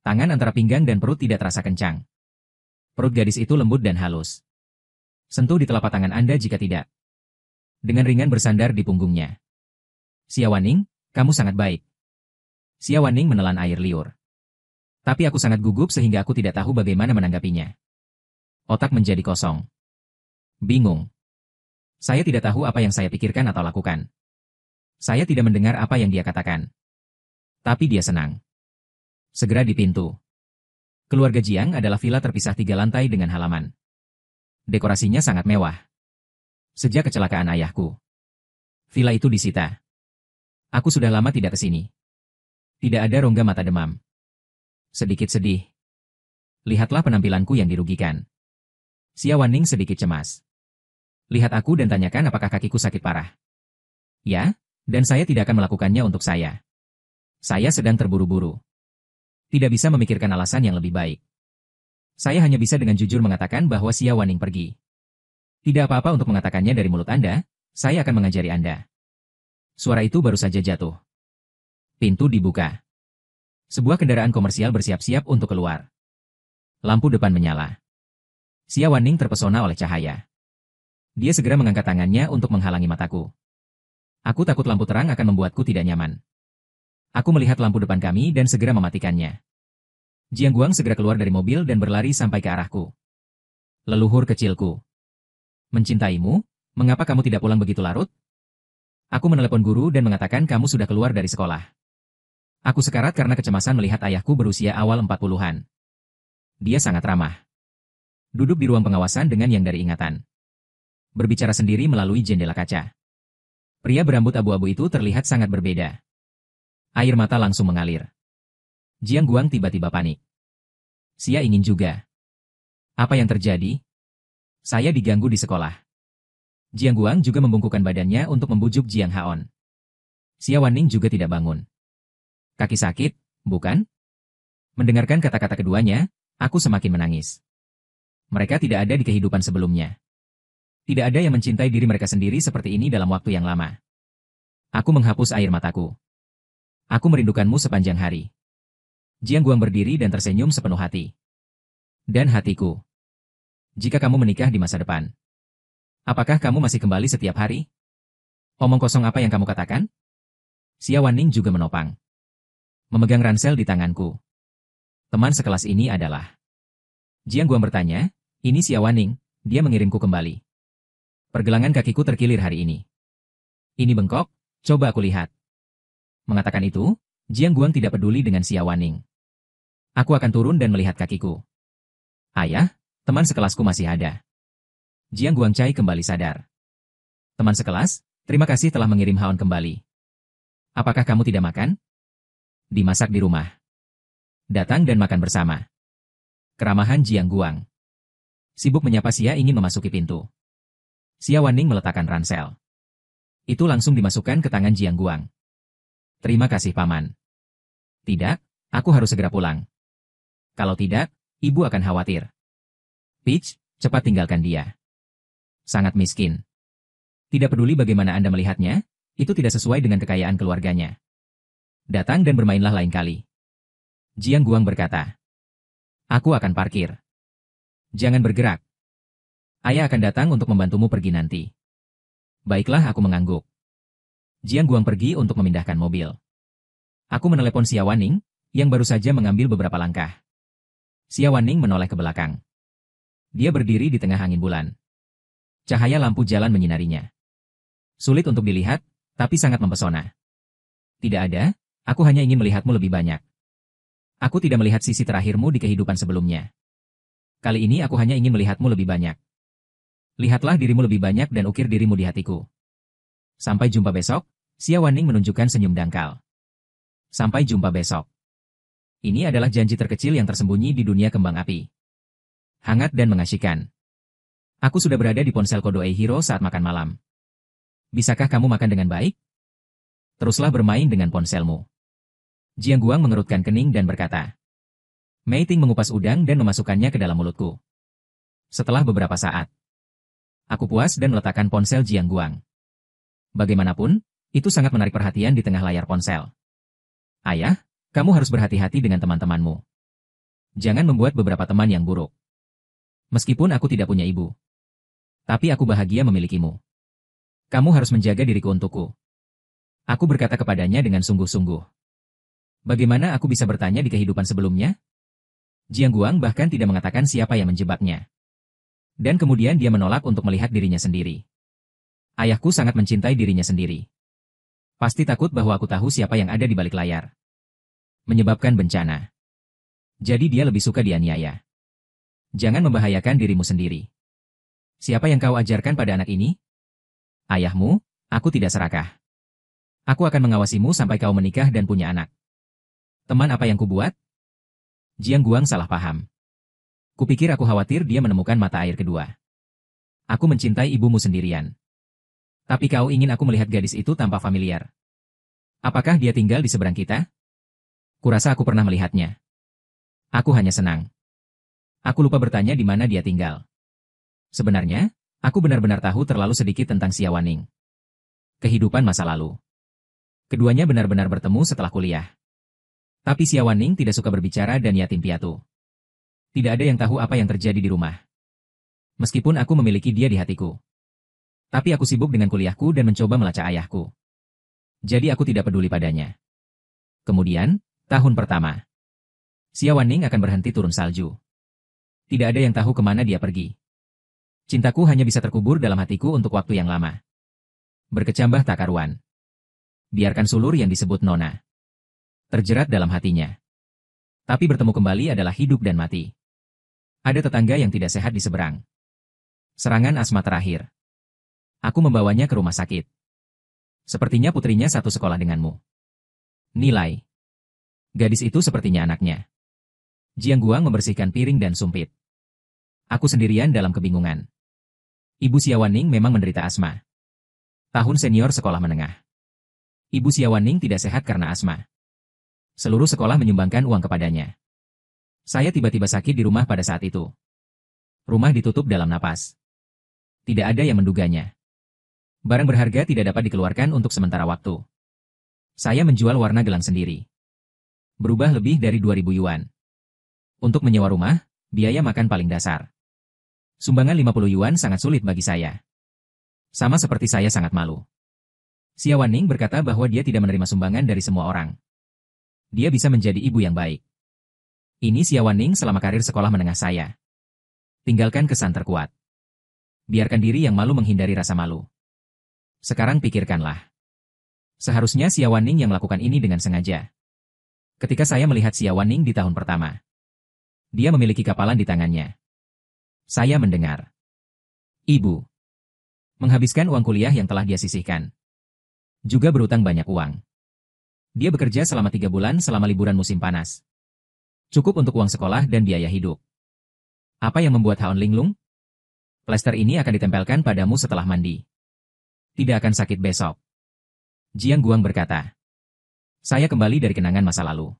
Tangan antara pinggang dan perut tidak terasa kencang. Perut gadis itu lembut dan halus. Sentuh di telapak tangan Anda jika tidak. Dengan ringan bersandar di punggungnya. Xiaowaning, kamu sangat baik. Xiaowaning menelan air liur. Tapi aku sangat gugup sehingga aku tidak tahu bagaimana menanggapinya. Otak menjadi kosong. Bingung. Saya tidak tahu apa yang saya pikirkan atau lakukan. Saya tidak mendengar apa yang dia katakan. Tapi dia senang. Segera di pintu. Keluarga Jiang adalah villa terpisah 3 lantai dengan halaman. Dekorasinya sangat mewah. Sejak kecelakaan ayahku. Villa itu disita. Aku sudah lama tidak ke sini. Tidak ada rongga mata demam. Sedikit sedih. Lihatlah penampilanku yang dirugikan. Xiaowaning sedikit cemas. Lihat aku dan tanyakan apakah kakiku sakit parah. Ya, dan saya tidak akan melakukannya untuk saya. Saya sedang terburu-buru. Tidak bisa memikirkan alasan yang lebih baik. Saya hanya bisa dengan jujur mengatakan bahwa Xiaowaning pergi. Tidak apa-apa untuk mengatakannya dari mulut Anda, saya akan mengajari Anda. Suara itu baru saja jatuh. Pintu dibuka. Sebuah kendaraan komersial bersiap-siap untuk keluar. Lampu depan menyala. Xiaowaning terpesona oleh cahaya. Dia segera mengangkat tangannya untuk menghalangi mataku. Aku takut lampu terang akan membuatku tidak nyaman. Aku melihat lampu depan kami dan segera mematikannya. Jiang Guang segera keluar dari mobil dan berlari sampai ke arahku. Leluhur kecilku. Mencintaimu, mengapa kamu tidak pulang begitu larut? Aku menelepon guru dan mengatakan kamu sudah keluar dari sekolah. Aku sekarat karena kecemasan melihat ayahku berusia awal 40-an. Dia sangat ramah. Duduk di ruang pengawasan dengan yang dari ingatan. Berbicara sendiri melalui jendela kaca. Pria berambut abu-abu itu terlihat sangat berbeda. Air mata langsung mengalir. Jiang Guang tiba-tiba panik. Sia ingin juga. Apa yang terjadi? Saya diganggu di sekolah. Jiang Guang juga membungkukkan badannya untuk membujuk Jiang Haon. Xiaowaning juga tidak bangun. Kaki sakit, bukan? Mendengarkan kata-kata keduanya, aku semakin menangis. Mereka tidak ada di kehidupan sebelumnya. Tidak ada yang mencintai diri mereka sendiri seperti ini dalam waktu yang lama. Aku menghapus air mataku. Aku merindukanmu sepanjang hari. Jiang Guang berdiri dan tersenyum sepenuh hati. Dan hatiku. Jika kamu menikah di masa depan, apakah kamu masih kembali setiap hari? Omong kosong apa yang kamu katakan? Xiaowaning juga menopang. Memegang ransel di tanganku. Teman sekelas ini adalah... Jiang Guang bertanya, ini Xiaowaning, dia mengirimku kembali. Pergelangan kakiku terkilir hari ini. Ini bengkok, coba aku lihat. Mengatakan itu, Jiang Guang tidak peduli dengan Xiaowaning. Aku akan turun dan melihat kakiku. Ayah, Teman sekelasku masih ada. Jiang Guangcai kembali sadar. Teman sekelas, terima kasih telah mengirim Haon kembali. Apakah kamu tidak makan? Dimasak di rumah. Datang dan makan bersama. Keramahan Jiang Guang. Sibuk menyapa Xia ingin memasuki pintu. Xia Wanning meletakkan ransel. Itu langsung dimasukkan ke tangan Jiang Guang. Terima kasih paman. Tidak, aku harus segera pulang. Kalau tidak, ibu akan khawatir. Peach, cepat tinggalkan dia. Sangat miskin. Tidak peduli bagaimana Anda melihatnya, itu tidak sesuai dengan kekayaan keluarganya. Datang dan bermainlah lain kali. Jiang Guang berkata. Aku akan parkir. Jangan bergerak. Ayah akan datang untuk membantumu pergi nanti. Baiklah, aku mengangguk. Jiang Guang pergi untuk memindahkan mobil. Aku menelepon Xia Wanning, yang baru saja mengambil beberapa langkah. Xia Wanning menoleh ke belakang. Dia berdiri di tengah angin bulan. Cahaya lampu jalan menyinarinya. Sulit untuk dilihat, tapi sangat mempesona. Tidak ada, aku hanya ingin melihatmu lebih banyak. Aku tidak melihat sisi terakhirmu di kehidupan sebelumnya. Kali ini aku hanya ingin melihatmu lebih banyak. Lihatlah dirimu lebih banyak dan ukir dirimu di hatiku. Sampai jumpa besok, Xia Wanning menunjukkan senyum dangkal. Sampai jumpa besok. Ini adalah janji terkecil yang tersembunyi di dunia kembang api. Hangat dan mengasyikan. Aku sudah berada di ponsel Kodoe Hero saat makan malam. Bisakah kamu makan dengan baik? Teruslah bermain dengan ponselmu. Jiang Guang mengerutkan kening dan berkata. Mei Ting mengupas udang dan memasukkannya ke dalam mulutku. Setelah beberapa saat, aku puas dan meletakkan ponsel Jiang Guang. Bagaimanapun, itu sangat menarik perhatian di tengah layar ponsel. Ayah, kamu harus berhati-hati dengan teman-temanmu. Jangan membuat beberapa teman yang buruk. Meskipun aku tidak punya ibu. Tapi aku bahagia memilikimu. Kamu harus menjaga diriku untukku. Aku berkata kepadanya dengan sungguh-sungguh. Bagaimana aku bisa bertanya di kehidupan sebelumnya? Jiang Guang bahkan tidak mengatakan siapa yang menjebaknya. Dan kemudian dia menolak untuk melihat dirinya sendiri. Ayahku sangat mencintai dirinya sendiri. Pasti takut bahwa aku tahu siapa yang ada di balik layar. Menyebabkan bencana. Jadi dia lebih suka dianiaya. Jangan membahayakan dirimu sendiri. Siapa yang kau ajarkan pada anak ini? Ayahmu, aku tidak serakah. Aku akan mengawasimu sampai kau menikah dan punya anak. Teman apa yang kubuat? Jiang Guang salah paham. Kupikir aku khawatir dia menemukan mata air kedua. Aku mencintai ibumu sendirian. Tapi kau ingin aku melihat gadis itu tanpa familiar. Apakah dia tinggal di seberang kita? Kurasa aku pernah melihatnya. Aku hanya senang. Aku lupa bertanya di mana dia tinggal. Sebenarnya, aku benar-benar tahu terlalu sedikit tentang Xia Wanning. Kehidupan masa lalu. Keduanya benar-benar bertemu setelah kuliah. Tapi Xia Wanning tidak suka berbicara dan yatim piatu. Tidak ada yang tahu apa yang terjadi di rumah. Meskipun aku memiliki dia di hatiku. Tapi aku sibuk dengan kuliahku dan mencoba melacak ayahku. Jadi aku tidak peduli padanya. Kemudian, tahun pertama. Xia Wanning akan berhenti turun salju. Tidak ada yang tahu kemana dia pergi. Cintaku hanya bisa terkubur dalam hatiku untuk waktu yang lama. Berkecambah tak karuan. Biarkan sulur yang disebut Nona terjerat dalam hatinya. Tapi bertemu kembali adalah hidup dan mati. Ada tetangga yang tidak sehat di seberang. Serangan asma terakhir. Aku membawanya ke rumah sakit. Sepertinya putrinya satu sekolah denganmu. Nilai. Gadis itu sepertinya anaknya. Jiang Guang membersihkan piring dan sumpit. Aku sendirian dalam kebingungan. Ibu Xia Wanning memang menderita asma. Tahun senior sekolah menengah. Ibu Xia Wanning tidak sehat karena asma. Seluruh sekolah menyumbangkan uang kepadanya. Saya tiba-tiba sakit di rumah pada saat itu. Rumah ditutup dalam napas. Tidak ada yang menduganya. Barang berharga tidak dapat dikeluarkan untuk sementara waktu. Saya menjual warna gelang sendiri. Berubah lebih dari 2.000 yuan. Untuk menyewa rumah, biaya makan paling dasar. Sumbangan 50 yuan sangat sulit bagi saya. Sama seperti saya sangat malu. Xia Wanning berkata bahwa dia tidak menerima sumbangan dari semua orang. Dia bisa menjadi ibu yang baik. Ini Xia Wanning selama karir sekolah menengah saya. Tinggalkan kesan terkuat. Biarkan diri yang malu menghindari rasa malu. Sekarang pikirkanlah. Seharusnya Xia Wanning yang melakukan ini dengan sengaja. Ketika saya melihat Xia Wanning di tahun pertama. Dia memiliki kapalan di tangannya. Saya mendengar. Ibu. Menghabiskan uang kuliah yang telah dia sisihkan. Juga berutang banyak uang. Dia bekerja selama 3 bulan selama liburan musim panas. Cukup untuk uang sekolah dan biaya hidup. Apa yang membuat Haon linglung? Plester ini akan ditempelkan padamu setelah mandi. Tidak akan sakit besok. Jiang Guang berkata. Saya kembali dari kenangan masa lalu.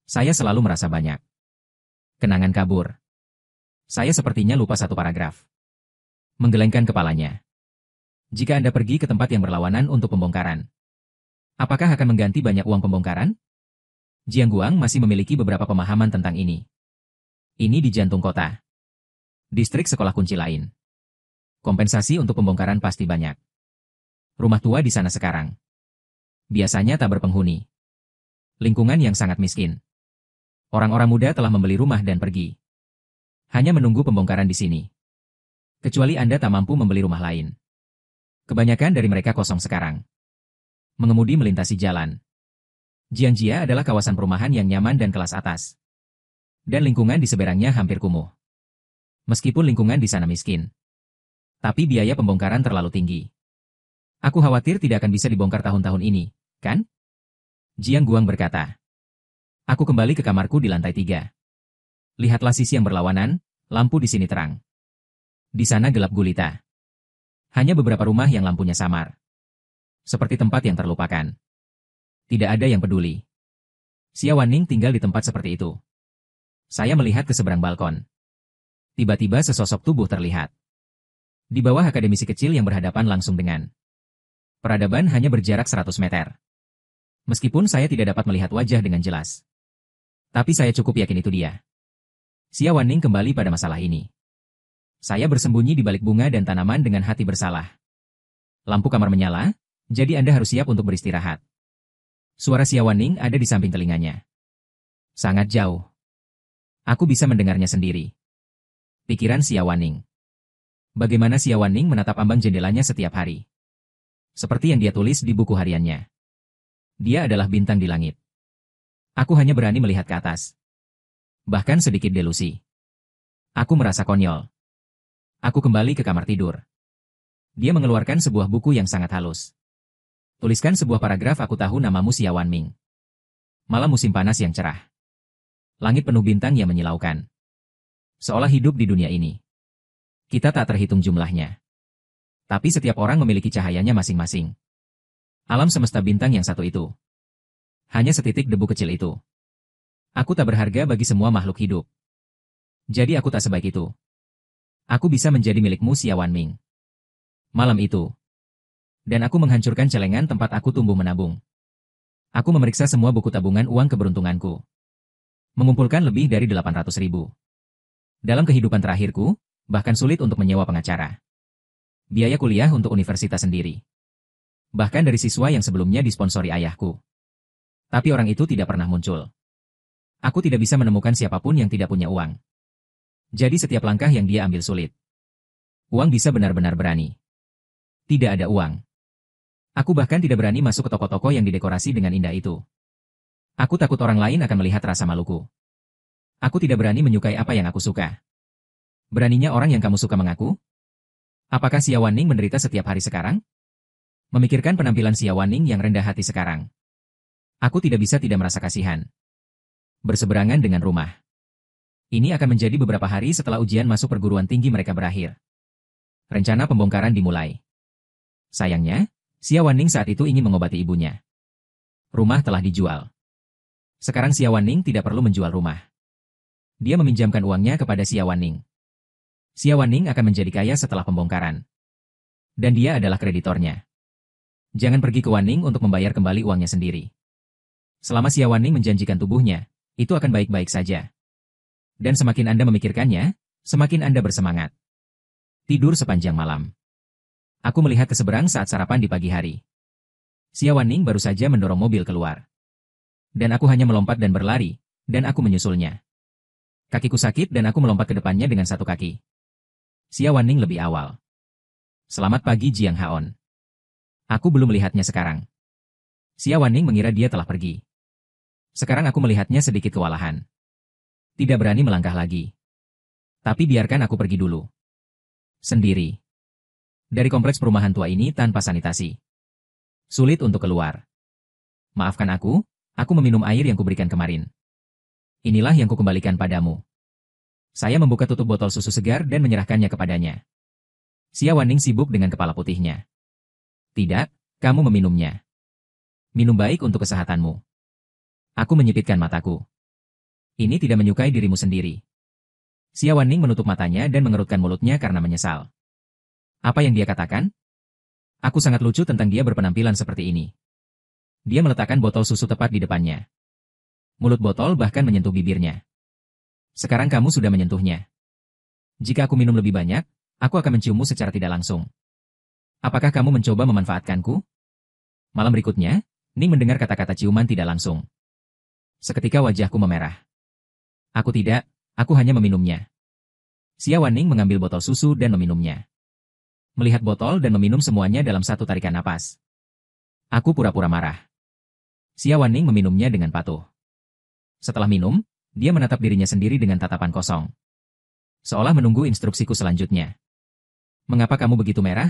Saya selalu merasa banyak. Kenangan kabur. Saya sepertinya lupa satu paragraf. Menggelengkan kepalanya. Jika Anda pergi ke tempat yang berlawanan untuk pembongkaran, apakah akan mengganti banyak uang pembongkaran? Jiang Guang masih memiliki beberapa pemahaman tentang ini. Ini di jantung kota. Distrik sekolah kunci lain. Kompensasi untuk pembongkaran pasti banyak. Rumah tua di sana sekarang. Biasanya tak berpenghuni. Lingkungan yang sangat miskin. Orang-orang muda telah membeli rumah dan pergi. Hanya menunggu pembongkaran di sini. Kecuali Anda tak mampu membeli rumah lain. Kebanyakan dari mereka kosong sekarang. Mengemudi melintasi jalan. Jiangjia adalah kawasan perumahan yang nyaman dan kelas atas. Dan lingkungan di seberangnya hampir kumuh. Meskipun lingkungan di sana miskin. Tapi biaya pembongkaran terlalu tinggi. Aku khawatir tidak akan bisa dibongkar tahun-tahun ini, kan? Jiang Guang berkata. Aku kembali ke kamarku di lantai 3. Lihatlah sisi yang berlawanan, lampu di sini terang. Di sana gelap gulita. Hanya beberapa rumah yang lampunya samar. Seperti tempat yang terlupakan. Tidak ada yang peduli. Xia Wanning tinggal di tempat seperti itu. Saya melihat ke seberang balkon. Tiba-tiba sesosok tubuh terlihat. Di bawah akademisi kecil yang berhadapan langsung dengan. Peradaban hanya berjarak 100 meter. Meskipun saya tidak dapat melihat wajah dengan jelas. Tapi saya cukup yakin itu dia. Xia Wanning kembali pada masalah ini. Saya bersembunyi di balik bunga dan tanaman dengan hati bersalah. Lampu kamar menyala, jadi Anda harus siap untuk beristirahat. Suara Xia Wanning ada di samping telinganya. Sangat jauh. Aku bisa mendengarnya sendiri. Pikiran Xia Wanning. Bagaimana Xia Wanning menatap ambang jendelanya setiap hari. Seperti yang dia tulis di buku hariannya. Dia adalah bintang di langit. Aku hanya berani melihat ke atas. Bahkan sedikit delusi. Aku merasa konyol. Aku kembali ke kamar tidur. Dia mengeluarkan sebuah buku yang sangat halus. Tuliskan sebuah paragraf aku tahu namamu Xia Wanming. Malam musim panas yang cerah. Langit penuh bintang yang menyilaukan. Seolah hidup di dunia ini. Kita tak terhitung jumlahnya. Tapi setiap orang memiliki cahayanya masing-masing. Alam semesta bintang yang satu itu. Hanya setitik debu kecil itu. Aku tak berharga bagi semua makhluk hidup. Jadi aku tak sebaik itu. Aku bisa menjadi milikmu Xia Wanming. Malam itu. Dan aku menghancurkan celengan tempat aku tumbuh menabung. Aku memeriksa semua buku tabungan uang keberuntunganku. Mengumpulkan lebih dari 800.000. Dalam kehidupan terakhirku, bahkan sulit untuk menyewa pengacara. Biaya kuliah untuk universitas sendiri. Bahkan dari siswa yang sebelumnya disponsori ayahku. Tapi orang itu tidak pernah muncul. Aku tidak bisa menemukan siapapun yang tidak punya uang. Jadi setiap langkah yang dia ambil sulit. Uang bisa benar-benar berani. Tidak ada uang. Aku bahkan tidak berani masuk ke toko-toko yang didekorasi dengan indah itu. Aku takut orang lain akan melihat rasa maluku. Aku tidak berani menyukai apa yang aku suka. Beraninya orang yang kamu suka mengaku? Apakah Xia Wanning menderita setiap hari sekarang? Memikirkan penampilan Xia Wanning yang rendah hati sekarang. Aku tidak bisa tidak merasa kasihan. Berseberangan dengan rumah. Ini akan menjadi beberapa hari setelah ujian masuk perguruan tinggi mereka berakhir. Rencana pembongkaran dimulai. Sayangnya, Xia Wanning saat itu ingin mengobati ibunya. Rumah telah dijual. Sekarang Xia Wanning tidak perlu menjual rumah. Dia meminjamkan uangnya kepada Xia Wanning. Xia Wanning akan menjadi kaya setelah pembongkaran. Dan dia adalah kreditornya. Jangan pergi ke Wanning untuk membayar kembali uangnya sendiri. Selama Xia Wanning menjanjikan tubuhnya, itu akan baik-baik saja. Dan semakin Anda memikirkannya, semakin Anda bersemangat. Tidur sepanjang malam. Aku melihat ke seberang saat sarapan di pagi hari. Xia Wanning baru saja mendorong mobil keluar. Dan aku hanya melompat dan berlari, dan aku menyusulnya. Kakiku sakit dan aku melompat ke depannya dengan satu kaki. Xia Wanning lebih awal. Selamat pagi Jiang Haon. Aku belum melihatnya sekarang. Xia Wanning mengira dia telah pergi. Sekarang aku melihatnya sedikit kewalahan. Tidak berani melangkah lagi. Tapi biarkan aku pergi dulu. Sendiri. Dari kompleks perumahan tua ini tanpa sanitasi. Sulit untuk keluar. Maafkan aku meminum air yang kuberikan kemarin. Inilah yang kukembalikan padamu. Saya membuka tutup botol susu segar dan menyerahkannya kepadanya. Xia Wanning sibuk dengan kepala putihnya. Tidak, kamu meminumnya. Minum baik untuk kesehatanmu. Aku menyipitkan mataku. Ini tidak menyukai dirimu sendiri. Xia Wanning menutup matanya dan mengerutkan mulutnya karena menyesal. Apa yang dia katakan? Aku sangat lucu tentang dia berpenampilan seperti ini. Dia meletakkan botol susu tepat di depannya. Mulut botol bahkan menyentuh bibirnya. Sekarang kamu sudah menyentuhnya. Jika aku minum lebih banyak, aku akan menciummu secara tidak langsung. Apakah kamu mencoba memanfaatkanku? Malam berikutnya, Ning mendengar kata-kata ciuman tidak langsung. Seketika wajahku memerah. Aku hanya meminumnya. Xia Wanning mengambil botol susu dan meminumnya. Melihat botol dan meminum semuanya dalam satu tarikan napas. Aku pura-pura marah. Xia Wanning meminumnya dengan patuh. Setelah minum, dia menatap dirinya sendiri dengan tatapan kosong. Seolah menunggu instruksiku selanjutnya. Mengapa kamu begitu merah?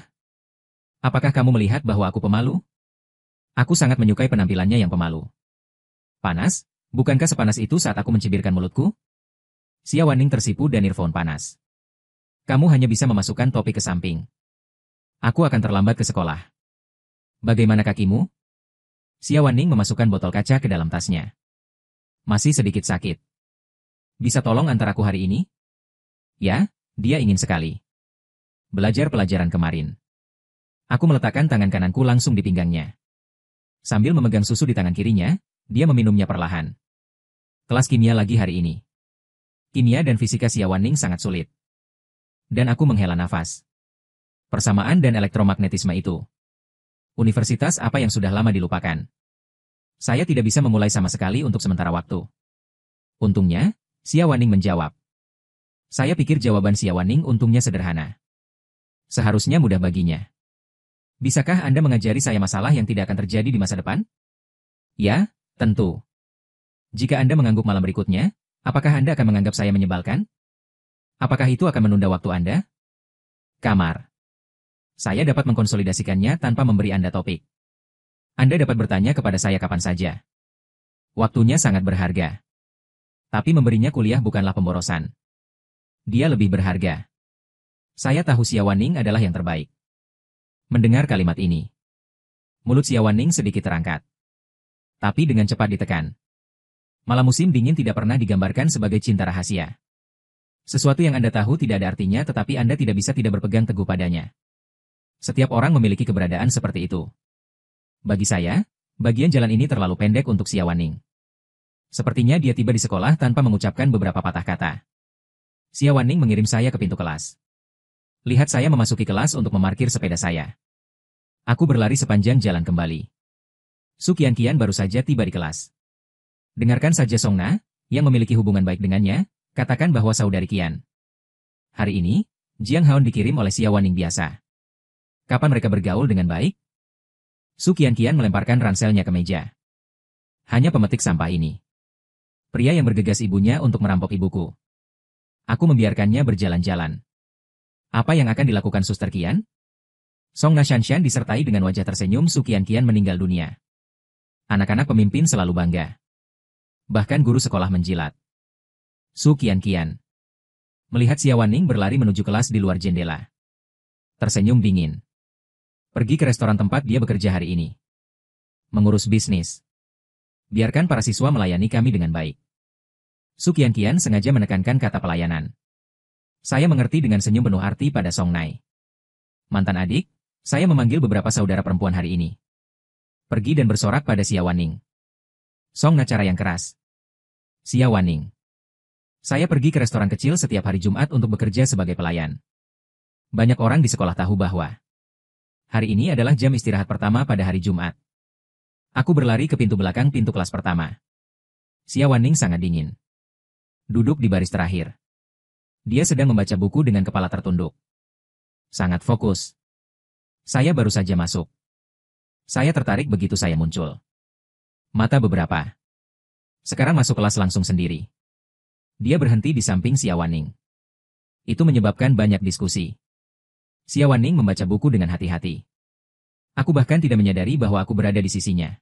Apakah kamu melihat bahwa aku pemalu? Aku sangat menyukai penampilannya yang pemalu. Panas? Bukankah sepanas itu saat aku mencibirkan mulutku? Xia Wanning tersipu dan earphone panas. Kamu hanya bisa memasukkan topi ke samping. Aku akan terlambat ke sekolah. Bagaimana kakimu? Xia Wanning memasukkan botol kaca ke dalam tasnya. Masih sedikit sakit. Bisa tolong antar aku hari ini? Ya, dia ingin sekali. Belajar pelajaran kemarin. Aku meletakkan tangan kananku langsung di pinggangnya. Sambil memegang susu di tangan kirinya, dia meminumnya perlahan. Kelas kimia lagi hari ini. Kimia dan fisika Xia Wanning sangat sulit. Dan aku menghela nafas. Persamaan dan elektromagnetisme itu. Universitas apa yang sudah lama dilupakan. Saya tidak bisa memulai sama sekali untuk sementara waktu. Untungnya, Xia Wanning menjawab. Saya pikir jawaban Xia Wanning untungnya sederhana. Seharusnya mudah baginya. Bisakah Anda mengajari saya masalah yang tidak akan terjadi di masa depan? Ya, tentu. Jika Anda mengangguk malam berikutnya, apakah Anda akan menganggap saya menyebalkan? Apakah itu akan menunda waktu Anda? Kamar. Saya dapat mengkonsolidasikannya tanpa memberi Anda topik. Anda dapat bertanya kepada saya kapan saja. Waktunya sangat berharga. Tapi memberinya kuliah bukanlah pemborosan. Dia lebih berharga. Saya tahu Xia Wanning adalah yang terbaik. Mendengar kalimat ini, mulut Xia Wanning sedikit terangkat. Tapi dengan cepat ditekan. Malam musim dingin tidak pernah digambarkan sebagai cinta rahasia. Sesuatu yang Anda tahu tidak ada artinya tetapi Anda tidak bisa tidak berpegang teguh padanya. Setiap orang memiliki keberadaan seperti itu. Bagi saya, bagian jalan ini terlalu pendek untuk Xia Wanning. Sepertinya dia tiba di sekolah tanpa mengucapkan beberapa patah kata. Xia Wanning mengirim saya ke pintu kelas. Lihat saya memasuki kelas untuk memarkir sepeda saya. Aku berlari sepanjang jalan kembali. Su Qianqian baru saja tiba di kelas. Dengarkan saja Song Na, yang memiliki hubungan baik dengannya, katakan bahwa saudari Qian. Hari ini, Jiang Haon dikirim oleh Xia Wanning biasa. Kapan mereka bergaul dengan baik? Su Qianqian melemparkan ranselnya ke meja. Hanya pemetik sampah ini. Pria yang bergegas ibunya untuk merampok ibuku. Aku membiarkannya berjalan-jalan. Apa yang akan dilakukan Suster Qian? Song Na Shanshan disertai dengan wajah tersenyum Su Qianqian meninggal dunia. Anak-anak pemimpin selalu bangga. Bahkan guru sekolah menjilat. Su Qianqian. Melihat Xia Wanning berlari menuju kelas di luar jendela. Tersenyum dingin. Pergi ke restoran tempat dia bekerja hari ini. Mengurus bisnis. Biarkan para siswa melayani kami dengan baik. Su Qianqian sengaja menekankan kata pelayanan. Saya mengerti dengan senyum penuh arti pada Song Nai. Mantan adik, saya memanggil beberapa saudara perempuan hari ini. Pergi dan bersorak pada Xia Wanning. Song Na cara yang keras. Xia Wanning. Saya pergi ke restoran kecil setiap hari Jumat untuk bekerja sebagai pelayan. Banyak orang di sekolah tahu bahwa hari ini adalah jam istirahat pertama pada hari Jumat. Aku berlari ke pintu belakang pintu kelas pertama. Xia Wanning sangat dingin. Duduk di baris terakhir. Dia sedang membaca buku dengan kepala tertunduk. Sangat fokus. Saya baru saja masuk. Saya tertarik begitu saya muncul. Mata beberapa. Sekarang masuk kelas langsung sendiri. Dia berhenti di samping Xia Wanning. Itu menyebabkan banyak diskusi. Xia Wanning membaca buku dengan hati-hati. Aku bahkan tidak menyadari bahwa aku berada di sisinya.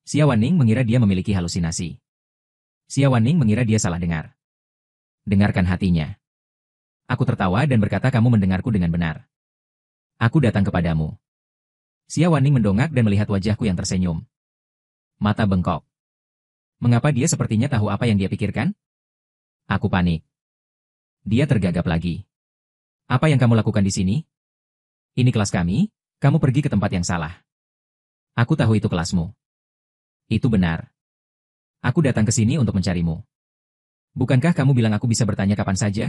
Xia Wanning mengira dia memiliki halusinasi. Xia Wanning mengira dia salah dengar. Dengarkan hatinya. Aku tertawa dan berkata, kamu mendengarku dengan benar. Aku datang kepadamu. Xia Wanning mendongak dan melihat wajahku yang tersenyum. Mata bengkok. Mengapa dia sepertinya tahu apa yang dia pikirkan? Aku panik. Dia tergagap lagi. Apa yang kamu lakukan di sini? Ini kelas kami, kamu pergi ke tempat yang salah. Aku tahu itu kelasmu. Itu benar. Aku datang ke sini untuk mencarimu. Bukankah kamu bilang aku bisa bertanya kapan saja?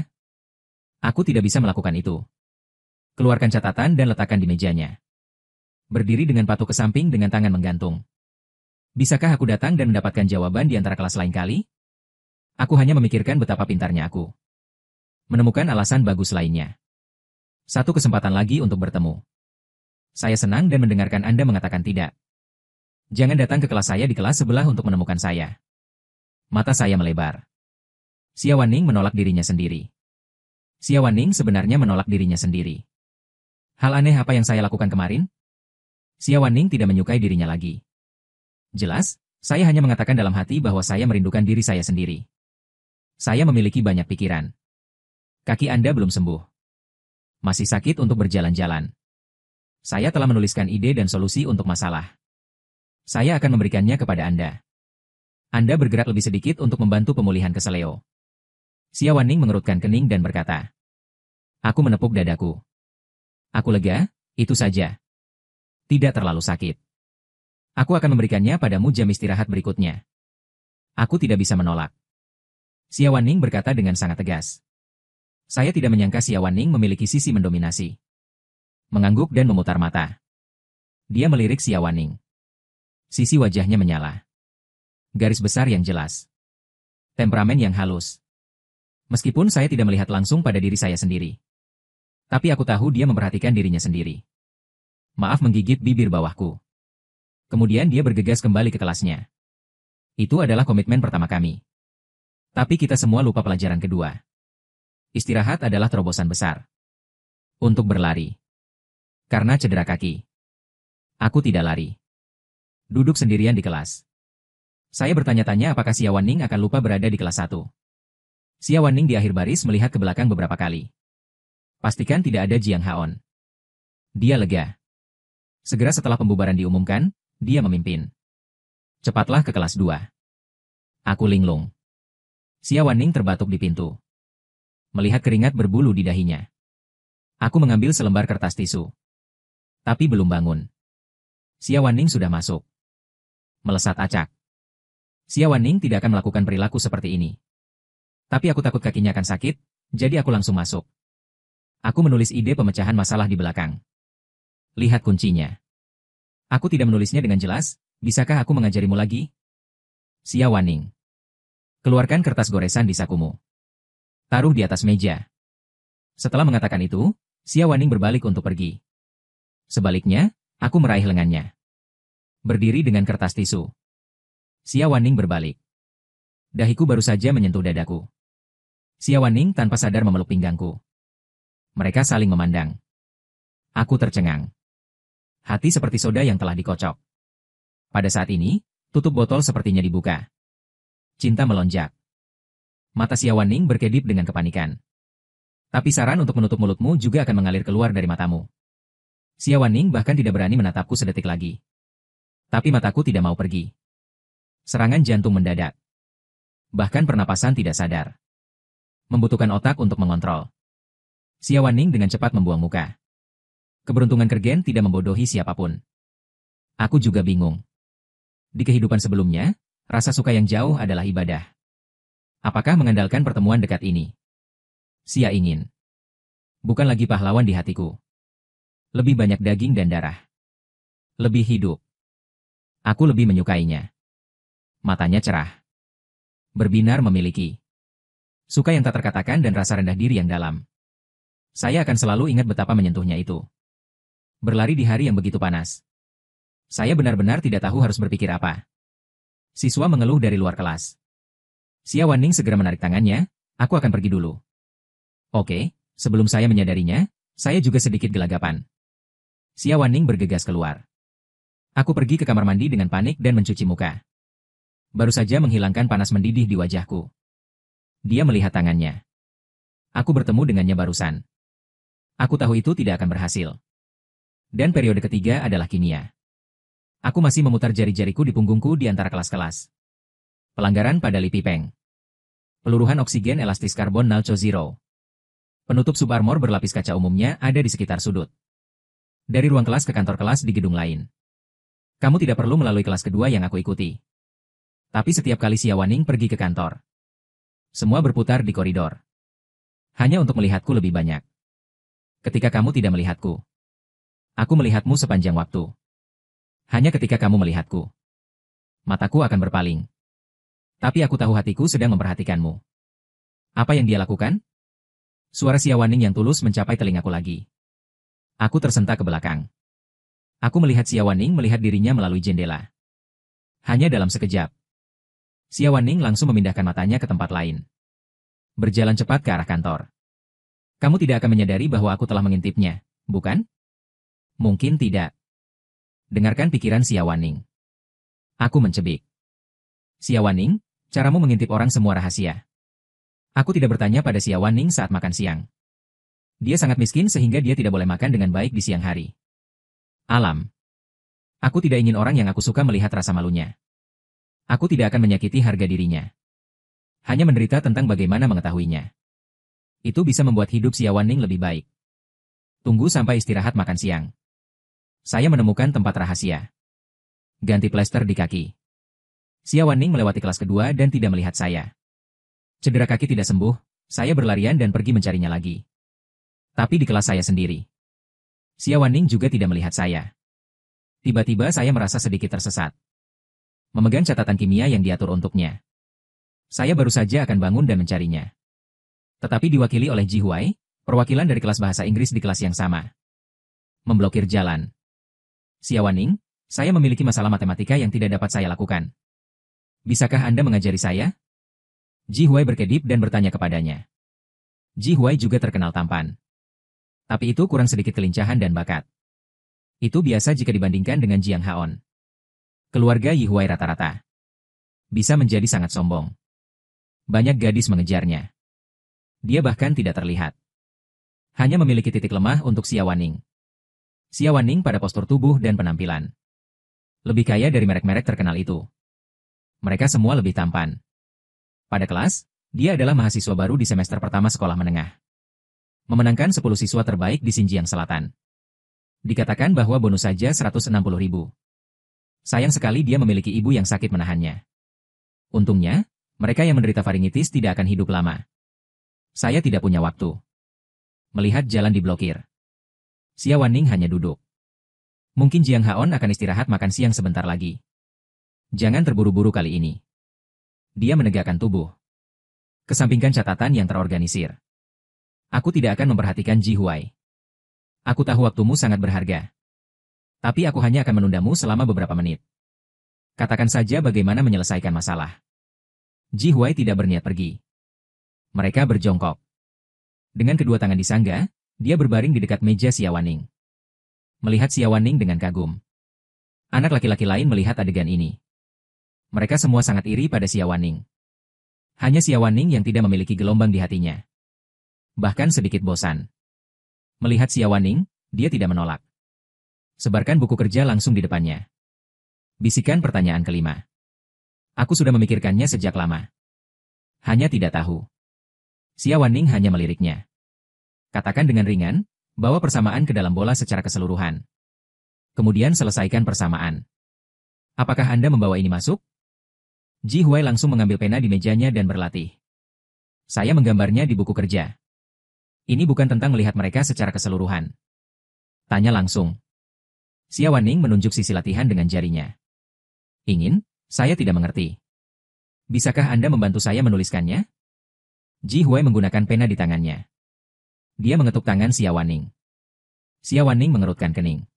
Aku tidak bisa melakukan itu. Keluarkan catatan dan letakkan di mejanya. Berdiri dengan patuh ke samping dengan tangan menggantung. Bisakah aku datang dan mendapatkan jawaban di antara kelas lain kali? Aku hanya memikirkan betapa pintarnya aku. Menemukan alasan bagus lainnya. Satu kesempatan lagi untuk bertemu. Saya senang dan mendengarkan Anda mengatakan tidak. Jangan datang ke kelas saya di kelas sebelah untuk menemukan saya. Mata saya melebar. Xia Wanning menolak dirinya sendiri. Xia Wanning sebenarnya menolak dirinya sendiri. Hal aneh apa yang saya lakukan kemarin? Xia Wanning tidak menyukai dirinya lagi. Jelas, saya hanya mengatakan dalam hati bahwa saya merindukan diri saya sendiri. Saya memiliki banyak pikiran. Kaki Anda belum sembuh. Masih sakit untuk berjalan-jalan. Saya telah menuliskan ide dan solusi untuk masalah. Saya akan memberikannya kepada Anda. Anda bergerak lebih sedikit untuk membantu pemulihan keseleo. Xia Wanning mengerutkan kening dan berkata. Aku menepuk dadaku. Aku lega, itu saja. Tidak terlalu sakit. Aku akan memberikannya padamu jam istirahat berikutnya. Aku tidak bisa menolak. Xia Wanning berkata dengan sangat tegas. Saya tidak menyangka Xia Wanning memiliki sisi mendominasi. Mengangguk dan memutar mata. Dia melirik Xia Wanning. Sisi wajahnya menyala. Garis besar yang jelas. Temperamen yang halus. Meskipun saya tidak melihat langsung pada diri saya sendiri. Tapi aku tahu dia memperhatikan dirinya sendiri. Maaf menggigit bibir bawahku. Kemudian dia bergegas kembali ke kelasnya. Itu adalah komitmen pertama kami. Tapi kita semua lupa pelajaran kedua. Istirahat adalah terobosan besar. Untuk berlari. Karena cedera kaki. Aku tidak lari. Duduk sendirian di kelas. Saya bertanya-tanya apakah Xia Wanning akan lupa berada di kelas 1. Xia Wanning di akhir baris melihat ke belakang beberapa kali. Pastikan tidak ada Jiang Haon. Dia lega. Segera setelah pembubaran diumumkan, dia memimpin. Cepatlah ke kelas 2. Aku linglung. Xia Wanning terbatuk di pintu. Melihat keringat berbulu di dahinya. Aku mengambil selembar kertas tisu. Tapi belum bangun. Xia Wanning sudah masuk. Melesat acak. Xia Wanning tidak akan melakukan perilaku seperti ini. Tapi aku takut kakinya akan sakit, jadi aku langsung masuk. Aku menulis ide pemecahan masalah di belakang. Lihat kuncinya. Aku tidak menulisnya dengan jelas, bisakah aku mengajarimu lagi? Xia Wanning. Keluarkan kertas goresan di sakumu. Taruh di atas meja. Setelah mengatakan itu, Xia Wanning berbalik untuk pergi. Sebaliknya, aku meraih lengannya. Berdiri dengan kertas tisu. Xia Wanning berbalik. Dahiku baru saja menyentuh dadaku. Xia Wanning tanpa sadar memeluk pinggangku. Mereka saling memandang. Aku tercengang. Hati seperti soda yang telah dikocok. Pada saat ini, tutup botol sepertinya dibuka. Cinta melonjak. Mata Xia Wanning berkedip dengan kepanikan. Tapi saran untuk menutup mulutmu juga akan mengalir keluar dari matamu. Xia Wanning bahkan tidak berani menatapku sedetik lagi. Tapi mataku tidak mau pergi. Serangan jantung mendadak. Bahkan pernapasan tidak sadar. Membutuhkan otak untuk mengontrol. Xia Wanning dengan cepat membuang muka. Keberuntungan Kergen tidak membodohi siapapun. Aku juga bingung. Di kehidupan sebelumnya, rasa suka yang jauh adalah ibadah. Apakah mengandalkan pertemuan dekat ini? Xia ingin. Bukan lagi pahlawan di hatiku. Lebih banyak daging dan darah. Lebih hidup. Aku lebih menyukainya. Matanya cerah. Berbinar memiliki. Suka yang tak terkatakan dan rasa rendah diri yang dalam. Saya akan selalu ingat betapa menyentuhnya itu. Berlari di hari yang begitu panas. Saya benar-benar tidak tahu harus berpikir apa. Siswa mengeluh dari luar kelas. Xia Wanning segera menarik tangannya, aku akan pergi dulu. Oke, sebelum saya menyadarinya, saya juga sedikit gelagapan. Xia Wanning bergegas keluar. Aku pergi ke kamar mandi dengan panik dan mencuci muka. Baru saja menghilangkan panas mendidih di wajahku. Dia melihat tangannya. Aku bertemu dengannya barusan. Aku tahu itu tidak akan berhasil. Dan periode ketiga adalah kimia. Aku masih memutar jari-jariku di punggungku di antara kelas-kelas. Pelanggaran pada Li Pipeng. Peluruhan oksigen elastis karbon Nalco Zero. Penutup subarmor berlapis kaca umumnya ada di sekitar sudut. Dari ruang kelas ke kantor kelas di gedung lain. Kamu tidak perlu melalui kelas kedua yang aku ikuti. Tapi setiap kali Xia Wanning pergi ke kantor, semua berputar di koridor. Hanya untuk melihatku lebih banyak. Ketika kamu tidak melihatku, aku melihatmu sepanjang waktu. Hanya ketika kamu melihatku, mataku akan berpaling. Tapi aku tahu hatiku sedang memperhatikanmu. Apa yang dia lakukan? Suara Xia Wanning yang tulus mencapai telingaku lagi. Aku tersentak ke belakang. Aku melihat Xia Wanning melihat dirinya melalui jendela. Hanya dalam sekejap. Xia Wanning langsung memindahkan matanya ke tempat lain. Berjalan cepat ke arah kantor. Kamu tidak akan menyadari bahwa aku telah mengintipnya, bukan? Mungkin tidak. Dengarkan pikiran Xia Wanning. Aku mencebik. Xia Wanning, caramu mengintip orang semua rahasia. Aku tidak bertanya pada Xia Wanning saat makan siang. Dia sangat miskin sehingga dia tidak boleh makan dengan baik di siang hari. Alam. Aku tidak ingin orang yang aku suka melihat rasa malunya. Aku tidak akan menyakiti harga dirinya. Hanya menderita tentang bagaimana mengetahuinya. Itu bisa membuat hidup Xia Wanning lebih baik. Tunggu sampai istirahat makan siang. Saya menemukan tempat rahasia. Ganti plester di kaki. Xia Wanning melewati kelas kedua dan tidak melihat saya. Cedera kaki tidak sembuh, saya berlarian dan pergi mencarinya lagi. Tapi di kelas saya sendiri. Xia Wanning juga tidak melihat saya. Tiba-tiba saya merasa sedikit tersesat. Memegang catatan kimia yang diatur untuknya. Saya baru saja akan bangun dan mencarinya. Tetapi diwakili oleh Ji Huai, perwakilan dari kelas bahasa Inggris di kelas yang sama. Memblokir jalan. Xia Wanning, saya memiliki masalah matematika yang tidak dapat saya lakukan. Bisakah Anda mengajari saya? Ji Huai berkedip dan bertanya kepadanya. Ji Huai juga terkenal tampan. Tapi itu kurang sedikit kelincahan dan bakat. Itu biasa jika dibandingkan dengan Jiang Haon. Keluarga Yi Huai rata-rata bisa menjadi sangat sombong. Banyak gadis mengejarnya. Dia bahkan tidak terlihat. Hanya memiliki titik lemah untuk Xia Wanning. Xia Wanning pada postur tubuh dan penampilan. Lebih kaya dari merek-merek terkenal itu. Mereka semua lebih tampan. Pada kelas, dia adalah mahasiswa baru di semester pertama sekolah menengah. Memenangkan 10 siswa terbaik di Xinjiang Selatan. Dikatakan bahwa bonus saja 160.000. Sayang sekali dia memiliki ibu yang sakit menahannya. Untungnya, mereka yang menderita faringitis tidak akan hidup lama. Saya tidak punya waktu. Melihat jalan diblokir. Xia Wanning hanya duduk. Mungkin Jiang Haon akan istirahat makan siang sebentar lagi. Jangan terburu-buru kali ini. Dia menegakkan tubuh. Kesampingkan catatan yang terorganisir. Aku tidak akan memperhatikan Ji Huai. Aku tahu waktumu sangat berharga. Tapi aku hanya akan menundamu selama beberapa menit. Katakan saja bagaimana menyelesaikan masalah. Ji Huai tidak berniat pergi. Mereka berjongkok. Dengan kedua tangan disangga, dia berbaring di dekat meja Xia Wanning. Melihat Xia Wanning dengan kagum. Anak laki-laki lain melihat adegan ini. Mereka semua sangat iri pada Xia Wanning. Hanya Xia Wanning yang tidak memiliki gelombang di hatinya. Bahkan sedikit bosan. Melihat Xia Wanning, dia tidak menolak. Sebarkan buku kerja langsung di depannya. Bisikan pertanyaan kelima. Aku sudah memikirkannya sejak lama. Hanya tidak tahu. Xia Wanning hanya meliriknya. Katakan dengan ringan, bawa persamaan ke dalam bola secara keseluruhan. Kemudian selesaikan persamaan. Apakah Anda membawa ini masuk? Ji Huai langsung mengambil pena di mejanya dan berlatih. Saya menggambarnya di buku kerja. Ini bukan tentang melihat mereka secara keseluruhan. Tanya langsung. Xia Wanning menunjuk sisi latihan dengan jarinya. Ingin? Saya tidak mengerti. Bisakah Anda membantu saya menuliskannya? Ji Huai menggunakan pena di tangannya. Dia mengetuk tangan Xia Wanning. Xia Wanning mengerutkan kening.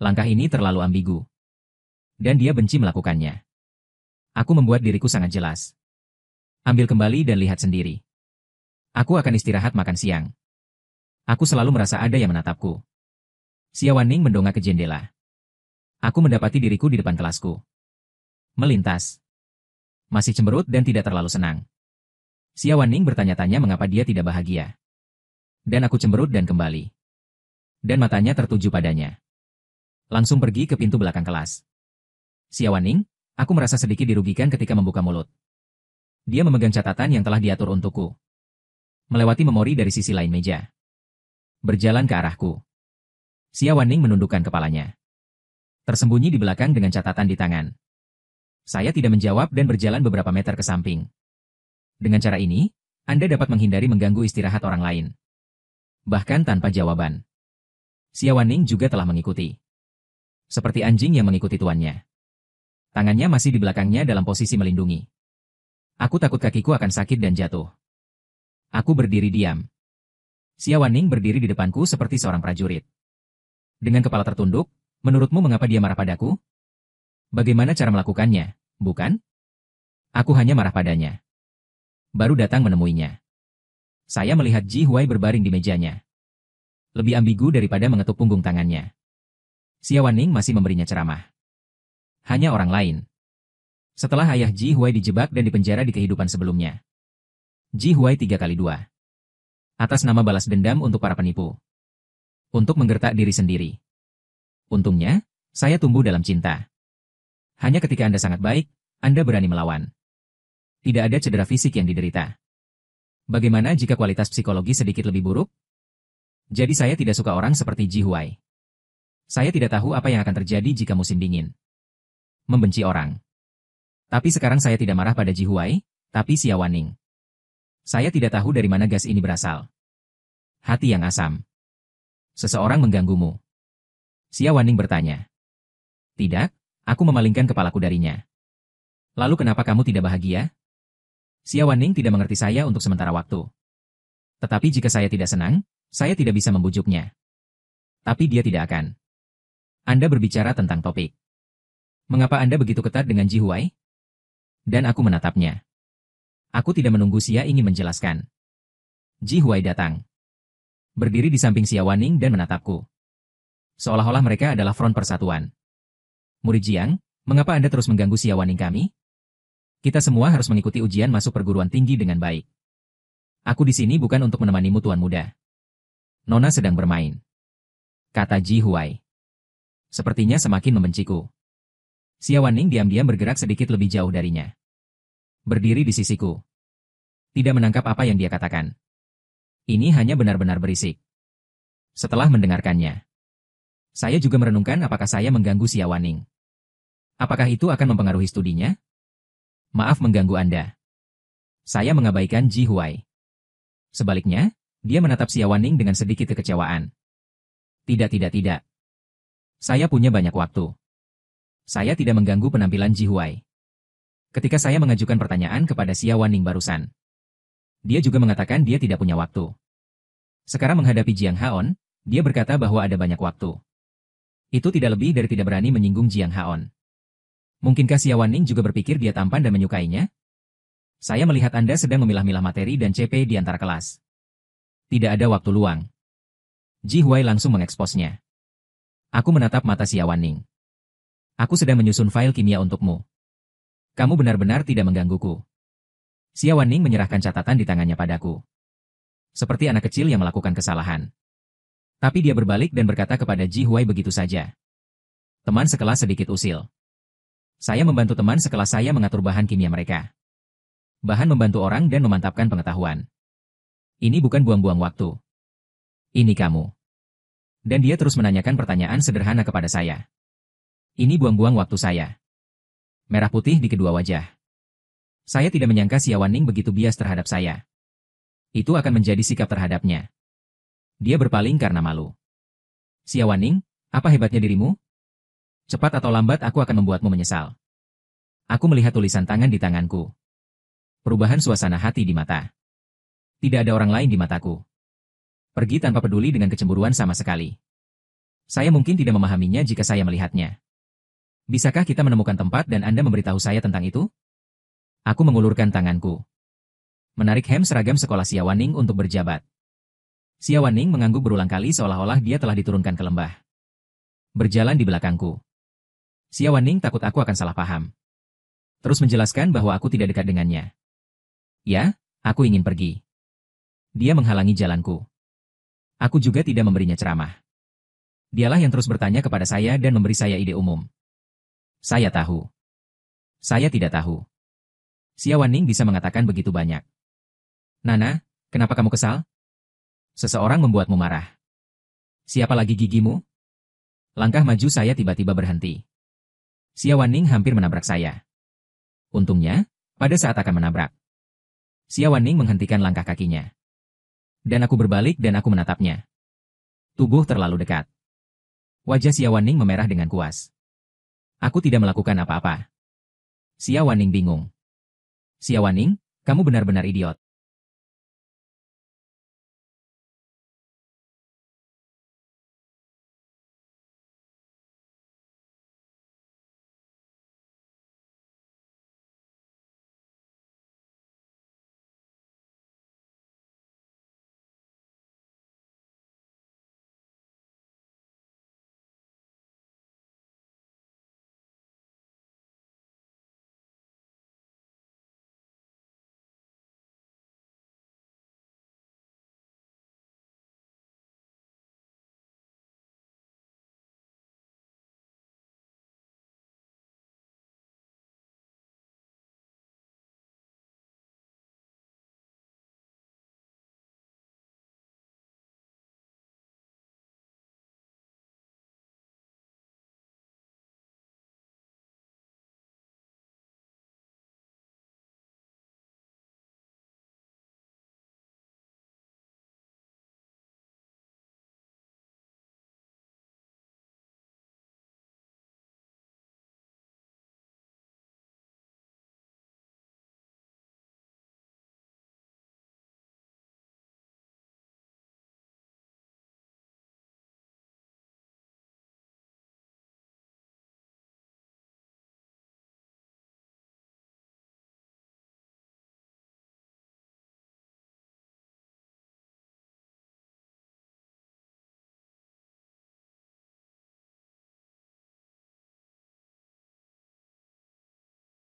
Langkah ini terlalu ambigu. Dan dia benci melakukannya. Aku membuat diriku sangat jelas. Ambil kembali dan lihat sendiri. Aku akan istirahat makan siang. Aku selalu merasa ada yang menatapku. Xia Wanning mendongak ke jendela. Aku mendapati diriku di depan kelasku. Melintas. Masih cemberut dan tidak terlalu senang. Xia Wanning bertanya-tanya mengapa dia tidak bahagia. Dan aku cemberut dan kembali. Dan matanya tertuju padanya. Langsung pergi ke pintu belakang kelas. Xia Wanning, aku merasa sedikit dirugikan ketika membuka mulut. Dia memegang catatan yang telah diatur untukku. Melewati memori dari sisi lain meja. Berjalan ke arahku. Xia Wanning menundukkan kepalanya. Tersembunyi di belakang dengan catatan di tangan. Saya tidak menjawab dan berjalan beberapa meter ke samping. Dengan cara ini, Anda dapat menghindari mengganggu istirahat orang lain. Bahkan tanpa jawaban. Xia Wanning juga telah mengikuti. Seperti anjing yang mengikuti tuannya. Tangannya masih di belakangnya dalam posisi melindungi. Aku takut kakiku akan sakit dan jatuh. Aku berdiri diam. Xia Wanning berdiri di depanku seperti seorang prajurit. Dengan kepala tertunduk, menurutmu mengapa dia marah padaku? Bagaimana cara melakukannya, bukan? Aku hanya marah padanya. Baru datang menemuinya. Saya melihat Ji Huai berbaring di mejanya. Lebih ambigu daripada mengetuk punggung tangannya. Xia Wanning masih memberinya ceramah. Hanya orang lain. Setelah ayah Ji Huai dijebak dan dipenjara di kehidupan sebelumnya. Ji Huai 3x2. Atas nama balas dendam untuk para penipu. Untuk menggertak diri sendiri. Untungnya, saya tumbuh dalam cinta. Hanya ketika Anda sangat baik, Anda berani melawan. Tidak ada cedera fisik yang diderita. Bagaimana jika kualitas psikologi sedikit lebih buruk? Jadi saya tidak suka orang seperti Ji Huai. Saya tidak tahu apa yang akan terjadi jika musim dingin. Membenci orang. Tapi sekarang saya tidak marah pada Ji Huai, tapi Xia Wanning. Saya tidak tahu dari mana gas ini berasal. Hati yang asam. Seseorang mengganggumu. Xia Wanning bertanya. Tidak, aku memalingkan kepalaku darinya. Lalu kenapa kamu tidak bahagia? Xia Wanning tidak mengerti saya untuk sementara waktu. Tetapi jika saya tidak senang, saya tidak bisa membujuknya. Tapi dia tidak akan. Anda berbicara tentang topik. Mengapa Anda begitu ketat dengan Ji Huai? Dan aku menatapnya. Aku tidak menunggu Xia ingin menjelaskan. Ji Huai datang. Berdiri di samping Xia Wanning dan menatapku. Seolah-olah mereka adalah front persatuan. Murid Jiang, mengapa Anda terus mengganggu Xia Wanning kami? Kita semua harus mengikuti ujian masuk perguruan tinggi dengan baik. Aku di sini bukan untuk menemanimu tuan muda. Nona sedang bermain. Kata Ji Huai. Sepertinya semakin membenciku. Xia Wanning diam-diam bergerak sedikit lebih jauh darinya. Berdiri di sisiku. Tidak menangkap apa yang dia katakan. Ini hanya benar-benar berisik. Setelah mendengarkannya, saya juga merenungkan apakah saya mengganggu Xia Wanning. Apakah itu akan mempengaruhi studinya? Maaf mengganggu Anda. Saya mengabaikan Ji Huai. Sebaliknya, dia menatap Xia Wanning dengan sedikit kekecewaan. Tidak. Saya punya banyak waktu. Saya tidak mengganggu penampilan Ji Huai. Ketika saya mengajukan pertanyaan kepada Xia Wanning barusan, dia juga mengatakan dia tidak punya waktu. Sekarang menghadapi Jiang Haon, dia berkata bahwa ada banyak waktu. Itu tidak lebih dari tidak berani menyinggung Jiang Haon. Mungkinkah Xia Wanning juga berpikir dia tampan dan menyukainya? Saya melihat Anda sedang memilah-milah materi dan CP di antara kelas. Tidak ada waktu luang. Ji Huai langsung mengeksposnya. Aku menatap mata Xia Wanning. Aku sedang menyusun file kimia untukmu. Kamu benar-benar tidak menggangguku. Xia Wanning menyerahkan catatan di tangannya padaku. Seperti anak kecil yang melakukan kesalahan. Tapi dia berbalik dan berkata kepada Ji Huai begitu saja. Teman sekelas sedikit usil. Saya membantu teman sekelas saya mengatur bahan kimia mereka. Bahan membantu orang dan memantapkan pengetahuan. Ini bukan buang-buang waktu. Ini kamu. Dan dia terus menanyakan pertanyaan sederhana kepada saya. Ini buang-buang waktu saya. Merah putih di kedua wajah. Saya tidak menyangka Xia Wanning begitu bias terhadap saya. Itu akan menjadi sikap terhadapnya. Dia berpaling karena malu. Xia Wanning, apa hebatnya dirimu? Cepat atau lambat aku akan membuatmu menyesal. Aku melihat tulisan tangan di tanganku. Perubahan suasana hati di mata. Tidak ada orang lain di mataku. Pergi tanpa peduli dengan kecemburuan sama sekali. Saya mungkin tidak memahaminya jika saya melihatnya. Bisakah kita menemukan tempat dan Anda memberitahu saya tentang itu? Aku mengulurkan tanganku. Menarik hem seragam sekolah Xia Waning untuk berjabat. Xia Waning mengangguk berulang kali seolah-olah dia telah diturunkan ke lembah. Berjalan di belakangku. Xia Waning takut aku akan salah paham. Terus menjelaskan bahwa aku tidak dekat dengannya. Ya, aku ingin pergi. Dia menghalangi jalanku. Aku juga tidak memberinya ceramah. Dialah yang terus bertanya kepada saya dan memberi saya ide umum. Saya tahu. Saya tidak tahu. Xia Waning bisa mengatakan begitu banyak. Nana, kenapa kamu kesal? Seseorang membuatmu marah. Siapa lagi gigimu? Langkah maju saya tiba-tiba berhenti. Xia Waning hampir menabrak saya. Untungnya, pada saat akan menabrak, Xia Waning menghentikan langkah kakinya. Dan aku berbalik dan aku menatapnya. Tubuh terlalu dekat. Wajah Xia Waning memerah dengan kuas. Aku tidak melakukan apa-apa. Xia Waning bingung. Xia Waning, kamu benar-benar idiot.